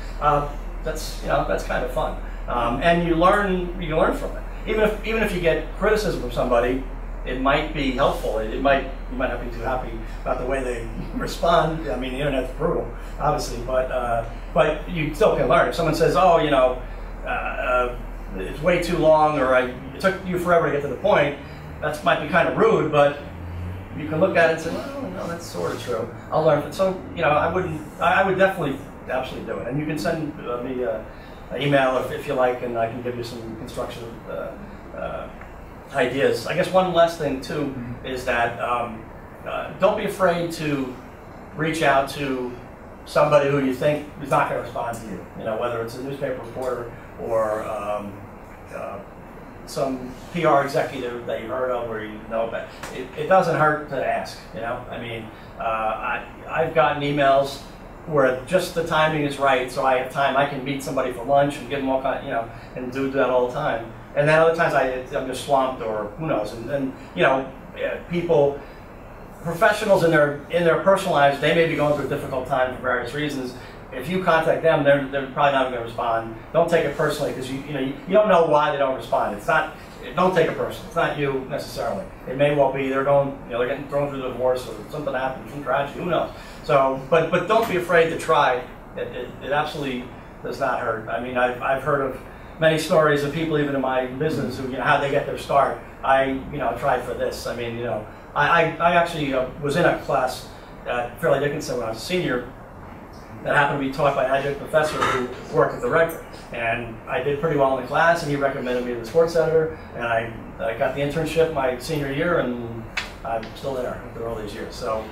That's, you know, that's kind of fun, and you learn from it. Even if you get criticism from somebody, it might be helpful. You might not be too happy about the way they respond. I mean, the internet's brutal, obviously, but you still can learn. If someone says, "Oh, you know, it's way too long," or "it took you forever to get to the point," that might be kind of rude, but you can look at it and say, "Well, no, that's sort of true. I'll learn from it." So, you know, I would definitely absolutely do it. And you can send me an email if you like, and I can give you some construction ideas. I guess one last thing too is that don't be afraid to reach out to somebody who you think is not going to respond to you. You know, whether it's a newspaper reporter or some PR executive that you heard of or you know about. It doesn't hurt to ask. You know, I mean, I've gotten emails where just the timing is right, so I have time. I can meet somebody for lunch and give them all kind, you know, and do that all the time. And then other times I'm just swamped, or who knows. And you know, people, professionals in their personal lives, they may be going through a difficult time for various reasons. If you contact them, they're probably not going to respond. Don't take it personally, because you don't know why they don't respond. It's not. Don't take it personally. It's not you necessarily. It may well be they're getting thrown through the divorce, or something happened, some tragedy. Who knows? So, but don't be afraid to try. It absolutely does not hurt. I mean, I've heard of many stories of people, even in my business, who, you know, how they get their start. I tried for this. I mean, you know, I actually was in a class at Fairleigh Dickinson when I was a senior that happened to be taught by an adjunct professor who worked at the record. And I did pretty well in the class, and he recommended me to the sports editor, and I got the internship my senior year, and I'm still there after all these years. So,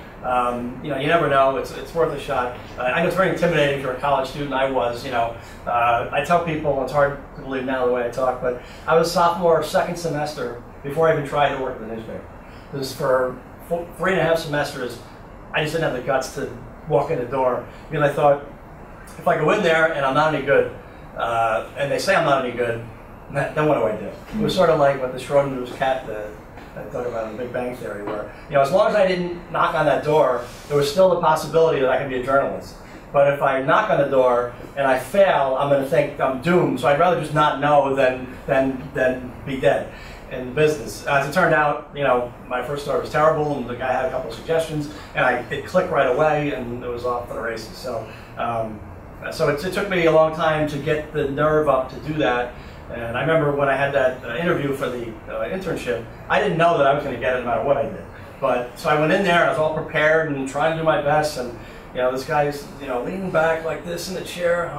you know, you never know. It's worth a shot. I know it's very intimidating if you're a college student. I was, you know. I tell people, it's hard to believe now the way I talk, but I was a sophomore, second semester before I even tried to work in the newspaper. Because for 3.5 semesters, I just didn't have the guts to walk in the door. Because I thought, if I go in there and I'm not any good, and they say I'm not any good, then what do I do? It was sort of like what the Schrodinger's cat I talk about in the Big Bang Theory, where, you know, as long as I didn't knock on that door, there was still the possibility that I could be a journalist. But if I knock on the door and I fail, I'm going to think I'm doomed. So I'd rather just not know than be dead in the business. As it turned out, you know, my first story was terrible, and the guy had a couple of suggestions, and it clicked right away, and it was off to the races. So, so it took me a long time to get the nerve up to do that. And I remember when I had that interview for the internship, I didn't know that I was going to get it no matter what I did. But so I went in there, I was all prepared and trying to do my best, and you know, this guy's, you know, leaning back like this in the chair,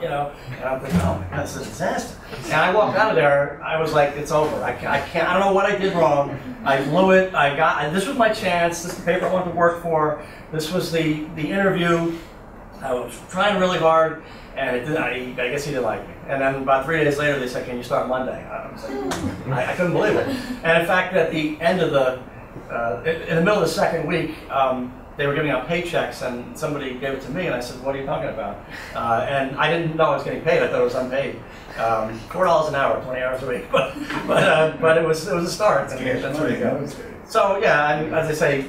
you know, and I'm thinking, oh my God, this is a disaster. And I walked out of there, I was like, it's over. I can't, I don't know what I did wrong. I blew it. This was my chance. This is the paper I wanted to work for. This was the interview. I was trying really hard, and it didn't, I guess he didn't like me. And then about 3 days later, they said, can you start Monday? I was like, I couldn't believe it. And in fact, at the end of the, in the middle of the second week, they were giving out paychecks, and somebody gave it to me, and I said, what are you talking about? And I didn't know I was getting paid. I thought it was unpaid. $4 an hour, 20 hours a week. But it was a start. That's where you go. So yeah, as I say,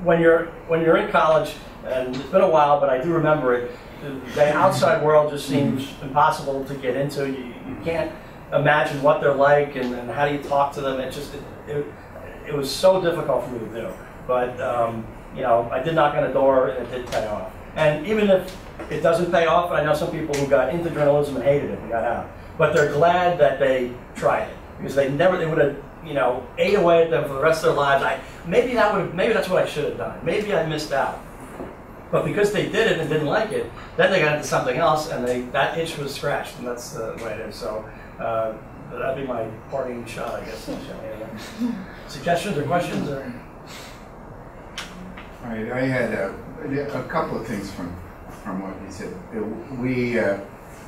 when you're in college, and it's been a while, but I do remember it, the outside world just seems impossible to get into. You can't imagine what they're like, and how do you talk to them. It was so difficult for me to do. But you know, I did knock on the door, and it did pay off. And even if it doesn't pay off, I know some people who got into journalism and hated it and got out. But they're glad that they tried it, because they would have, you know, ate away at them for the rest of their lives. Maybe that's what I should have done. Maybe I missed out. But because they did it and didn't like it, then they got into something else, and that itch was scratched, and that's the way it is. So that'd be my parting shot, I guess. Suggestions or questions? Or? All right, I had a couple of things from what you said.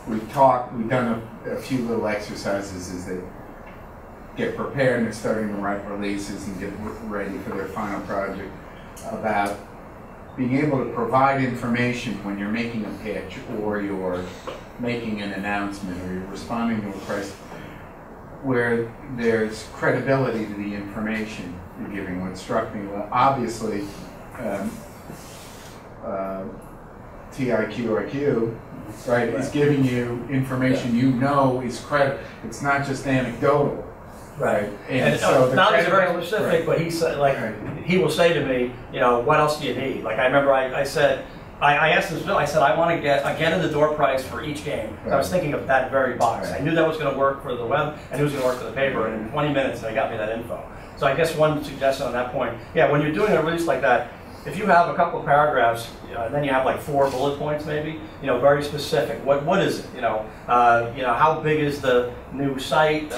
We've done a few little exercises as they get prepared and they're starting to write releases and get ready for their final project, about being able to provide information when you're making a pitch, or you're making an announcement, or you're responding to a crisis, where there's credibility to the information you're giving. What struck me, well, obviously, TIQIQ, right, is giving you information you know is credible. It's not just anecdotal. Right. And so not very specific, but he said, like, he will say to me, you know, what else do you need? Like, I remember I said, I asked this bill, I said, I want to get a get-in-the-door price for each game. I was thinking of that very box. I knew that was going to work for the web, and it was going to work for the paper, and in 20 minutes, they got me that info. So I guess one suggestion on that point, yeah, when you're doing a release like that, if you have a couple of paragraphs, and then you have like 4 bullet points maybe, you know, very specific. What is it? You know, how big is the new site?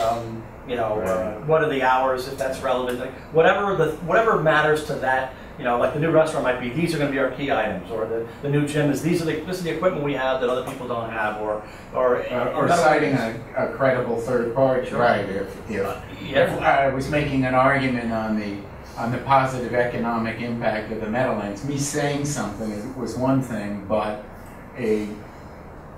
You know, what are the hours, if that's relevant? Like, whatever matters to that. You know, like the new restaurant might be, these are going to be our key items, or the new gym is, this is the equipment we have that other people don't have, or citing a credible third party. Sure. Right. If I was making an argument on the positive economic impact of the Meadowlands, me saying something was one thing, but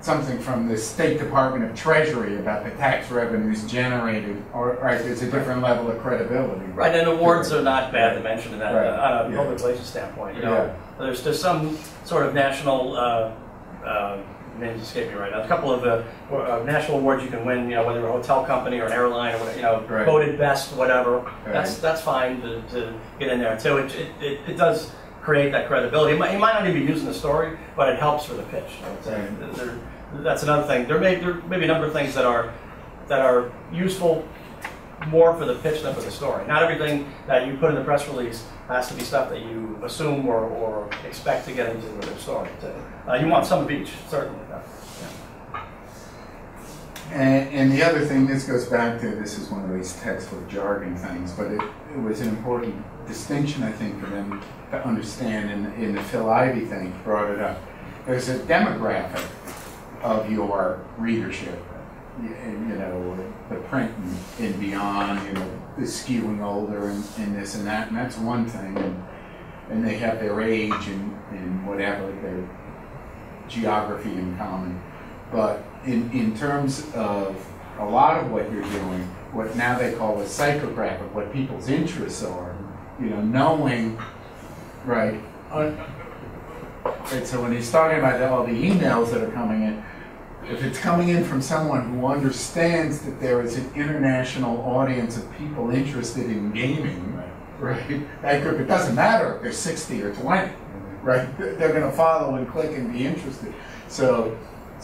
something from the State Department of Treasury about the tax revenues generated, there's a different level of credibility. Right, and awards are not bad to mention in that, on a public relations standpoint. You know, there's some sort of national, names escape me right now, a couple of national awards you can win, you know, whether you're a hotel company or an airline, or whatever, you know, voted best, whatever. That's fine to get in there too. It does create that credibility. It might not even be using the story, but it helps for the pitch. I would say. That's another thing. There may be a number of things that are useful more for the pitch than for the story. Not everything that you put in the press release has to be stuff that you assume or expect to get into the story. You want some of each, certainly. Yeah. And the other thing, this goes back to, this is one of these textbook jargon things, but it was an important distinction, I think, for them to understand in the Phil Ivey thing, brought it up. There's a demographic of your readership, you know, the print and beyond, you know, the skewing older and this and that, and that's one thing, and they have their age and whatever, their geography in common. But in terms of a lot of what you're doing, what now they call a psychographic, what people's interests are, you know, knowing, right, so when he's talking about all the emails that are coming in, if it's coming in from someone who understands that there is an international audience of people interested in gaming, right? It doesn't matter if they're 60 or 20, right? They're going to follow and click and be interested. So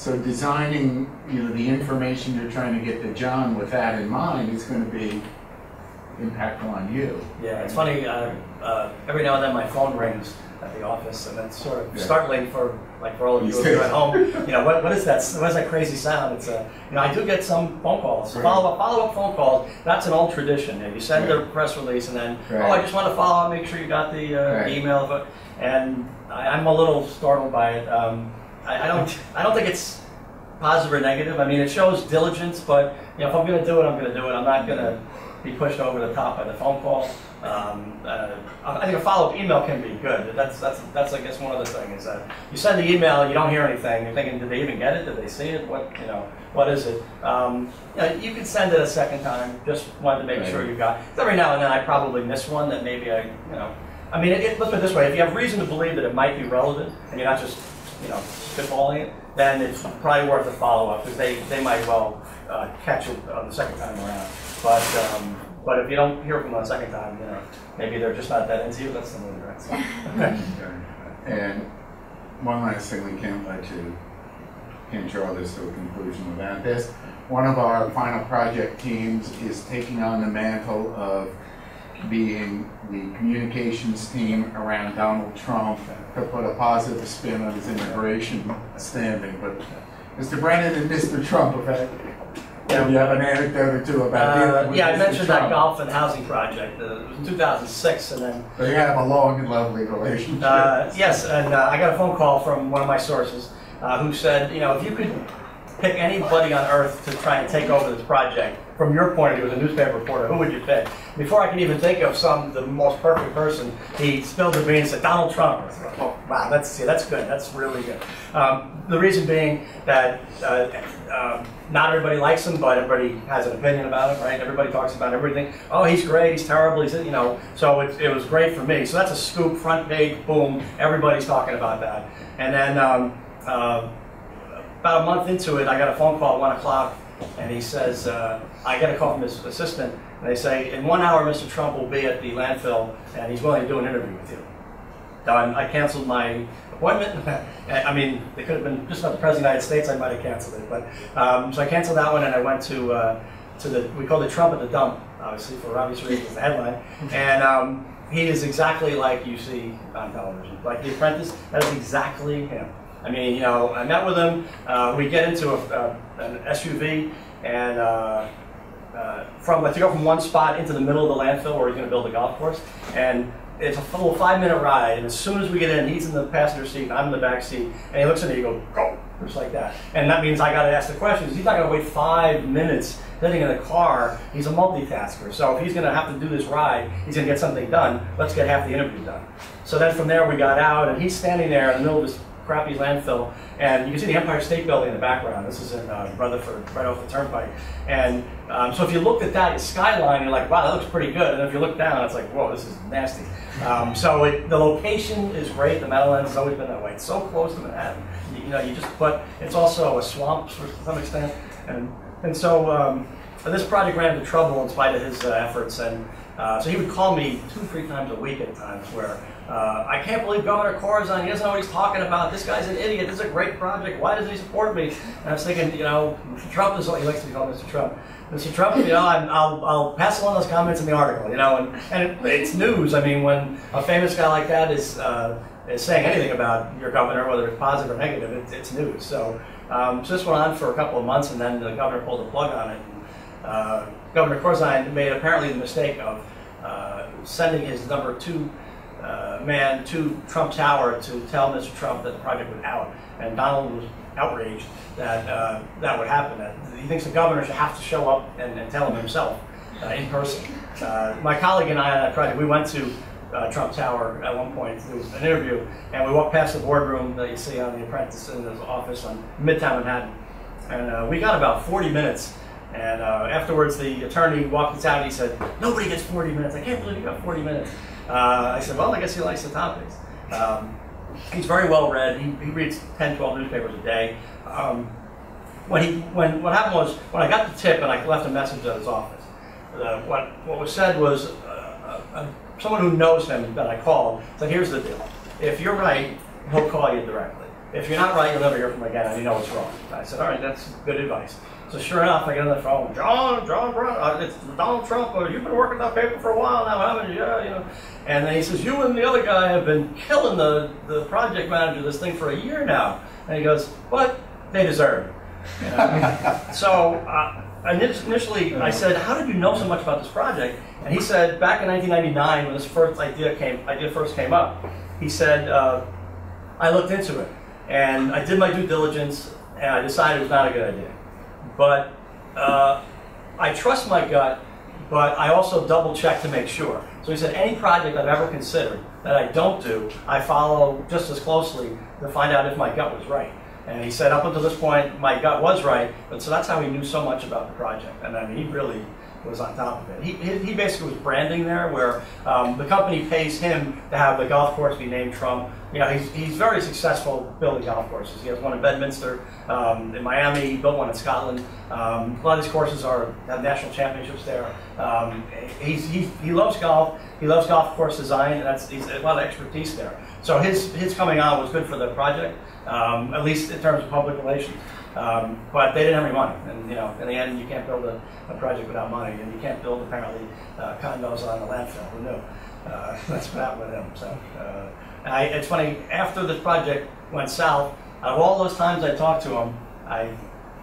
designing, you know, the information you're trying to get to John with that in mind is going to be, impactful on you. Yeah, it's funny. Every now and then my phone rings at the office, and it's sort of startling for all of you who are at home. You know, what is that? What is that crazy sound? It's I do get some phone calls, follow up phone calls. That's an old tradition. You send the press release, and then I just want to follow up, make sure you got the email. And I'm a little startled by it. I don't think it's positive or negative. I mean, it shows diligence, but if I'm going to do it, I'm going to do it. I'm not going to be pushed over the top by the phone call. I think a follow-up email can be good. That's I guess one other thing is that you send the email, you don't hear anything. You're thinking, did they even get it? Did they see it? What is it? You can send it a second time. Just wanted to make sure you got. Every now and then, I probably miss one that maybe I mean, let's put it this way: if you have reason to believe that it might be relevant, and you're not just spitballing it, then it's probably worth a follow-up because they might well catch it on the second time around. But if you don't hear from them the second time, maybe they're just not that into you. That's the movie, right? So. And one last thing, we can't draw this to a conclusion without this. One of our final project teams is taking on the mantle of being the communications team around Donald Trump to put a positive spin on his immigration standing. But Mr. Brennan and Mr. Trump, you have an anecdote or two about I mentioned that golf and housing project. It was in 2006, and then they have a long and lovely relationship. Yes, and I got a phone call from one of my sources who said, if you could pick anybody on earth to try and take over this project, from your point of view as a newspaper reporter, who would you pick? Before I could even think of the most perfect person, he spilled the beans and said, Donald Trump. I thought, oh, wow, that's good. That's really good. The reason being that not everybody likes him, but everybody has an opinion about him, right? Everybody talks about everything. Oh, he's great, he's terrible, so it was great for me. So that's a scoop, front page, boom, everybody's talking about that. And then about a month into it, I got a phone call at 1 o'clock, and he says, I got a call from his assistant, and they say, in 1 hour, Mr. Trump will be at the landfill, and he's willing to do an interview with you. Now, I canceled my appointment. I mean, it could have been just about the President of the United States, I might have canceled it. But so I canceled that one, and I went to we call it Trump at the dump, obviously, for obvious reasons, the headline. And he is exactly like you see on television. Like The Apprentice, that is exactly him. I mean, I met with him. We get into an SUV, and to go from one spot into the middle of the landfill where he's going to build a golf course, and it's a full 5-minute ride. And as soon as we get in, he's in the passenger seat, and I'm in the back seat, and he looks at me, he goes, go, just like that. And that means I got to ask the questions. He's not going to wait 5 minutes sitting in the car. He's a multitasker. So if he's going to have to do this ride, he's going to get something done. Let's get half the interview done. So then from there we got out, and he's standing there in the middle of this crappy landfill, and you can see the Empire State Building in the background. This is in Rutherford, right off the turnpike. And so if you looked at that skyline, you're like, wow, that looks pretty good. And if you look down, it's like, whoa, this is nasty. So the location is great. The Meadowlands has always been that way. It's so close to Manhattan. But it's also a swamp to some extent. And so this project ran into trouble in spite of his efforts. And so he would call me 2-3 times a week at times where, I can't believe Governor Corzine, he doesn't know what he's talking about. This guy's an idiot. This is a great project. Why doesn't he support me? And I was thinking, Mr. Trump is what he likes to be called, Mr. Trump. Mr. Trump, I'll pass along those comments in the article, and it's news. I mean, when a famous guy like that is saying anything about your governor, whether it's positive or negative, it's news. So this went on for a couple of months, and then the governor pulled the plug on it. And, Governor Corzine made apparently the mistake of sending his number 2 man to Trump Tower to tell Mr. Trump that the project was out. And Donald was outraged that that would happen. That he thinks the governor should have to show up and tell him himself in person. My colleague and I on that project, we went to Trump Tower at one point to do an interview, and we walked past the boardroom that you see on The Apprentice in his office on Midtown Manhattan. And we got about 40 minutes. And afterwards, the attorney walked us out and he said, nobody gets 40 minutes. I can't believe you got 40 minutes. I said, well, I guess he likes the topics. He's very well read. He reads 10, 12 newspapers a day. What happened was, when I got the tip and I left a message at his office, what was said was, someone who knows him that I called said, here's the deal. If you're right, he'll call you directly. If you're not right, you'll never hear from him again, and you know what's wrong. I said, all right, that's good advice. So sure enough, I get on the phone, John Brown, it's Donald Trump. You've been working that paper for a while now, haven't you? Yeah, you know. And then he says, you and the other guy have been killing the project manager of this thing for a year now. And he goes, what? They deserve it. You know? So initially, I said, how did you know so much about this project? And he said, back in 1999, when this first idea first came up, he said, I looked into it, and I did my due diligence, and I decided it was not a good idea. But I trust my gut, but I also double check to make sure. So he said, any project I've ever considered that I don't do, I follow just as closely to find out if my gut was right. And he said, up until this point, my gut was right, but so that's how he knew so much about the project. And I mean, he really was on top of it. He basically was branding there, where the company pays him to have the golf course be named Trump. You know, he's very successful building golf courses. He has one in Bedminster, in Miami. He built one in Scotland. A lot of these courses have national championships there. He loves golf. He loves golf course design, and he's a lot of expertise there. So his coming on was good for the project, at least in terms of public relations. But they didn't have any money, and you know, in the end, you can't build a project without money, and you can't build apparently condos on the landfill. Who knew? That's what happened with him. So it's funny. After this project went south, out of all those times I talked to him,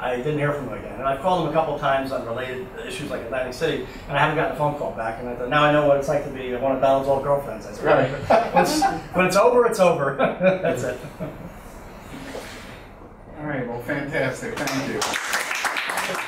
I didn't hear from him again. And I've called him a couple of times on related issues like Atlantic City, and I haven't gotten a phone call back. And I thought, now I know what it's like to be one of Donald's old girlfriends. I said, right. When it's over, it's over. That's it. All right, well, fantastic. Thank you.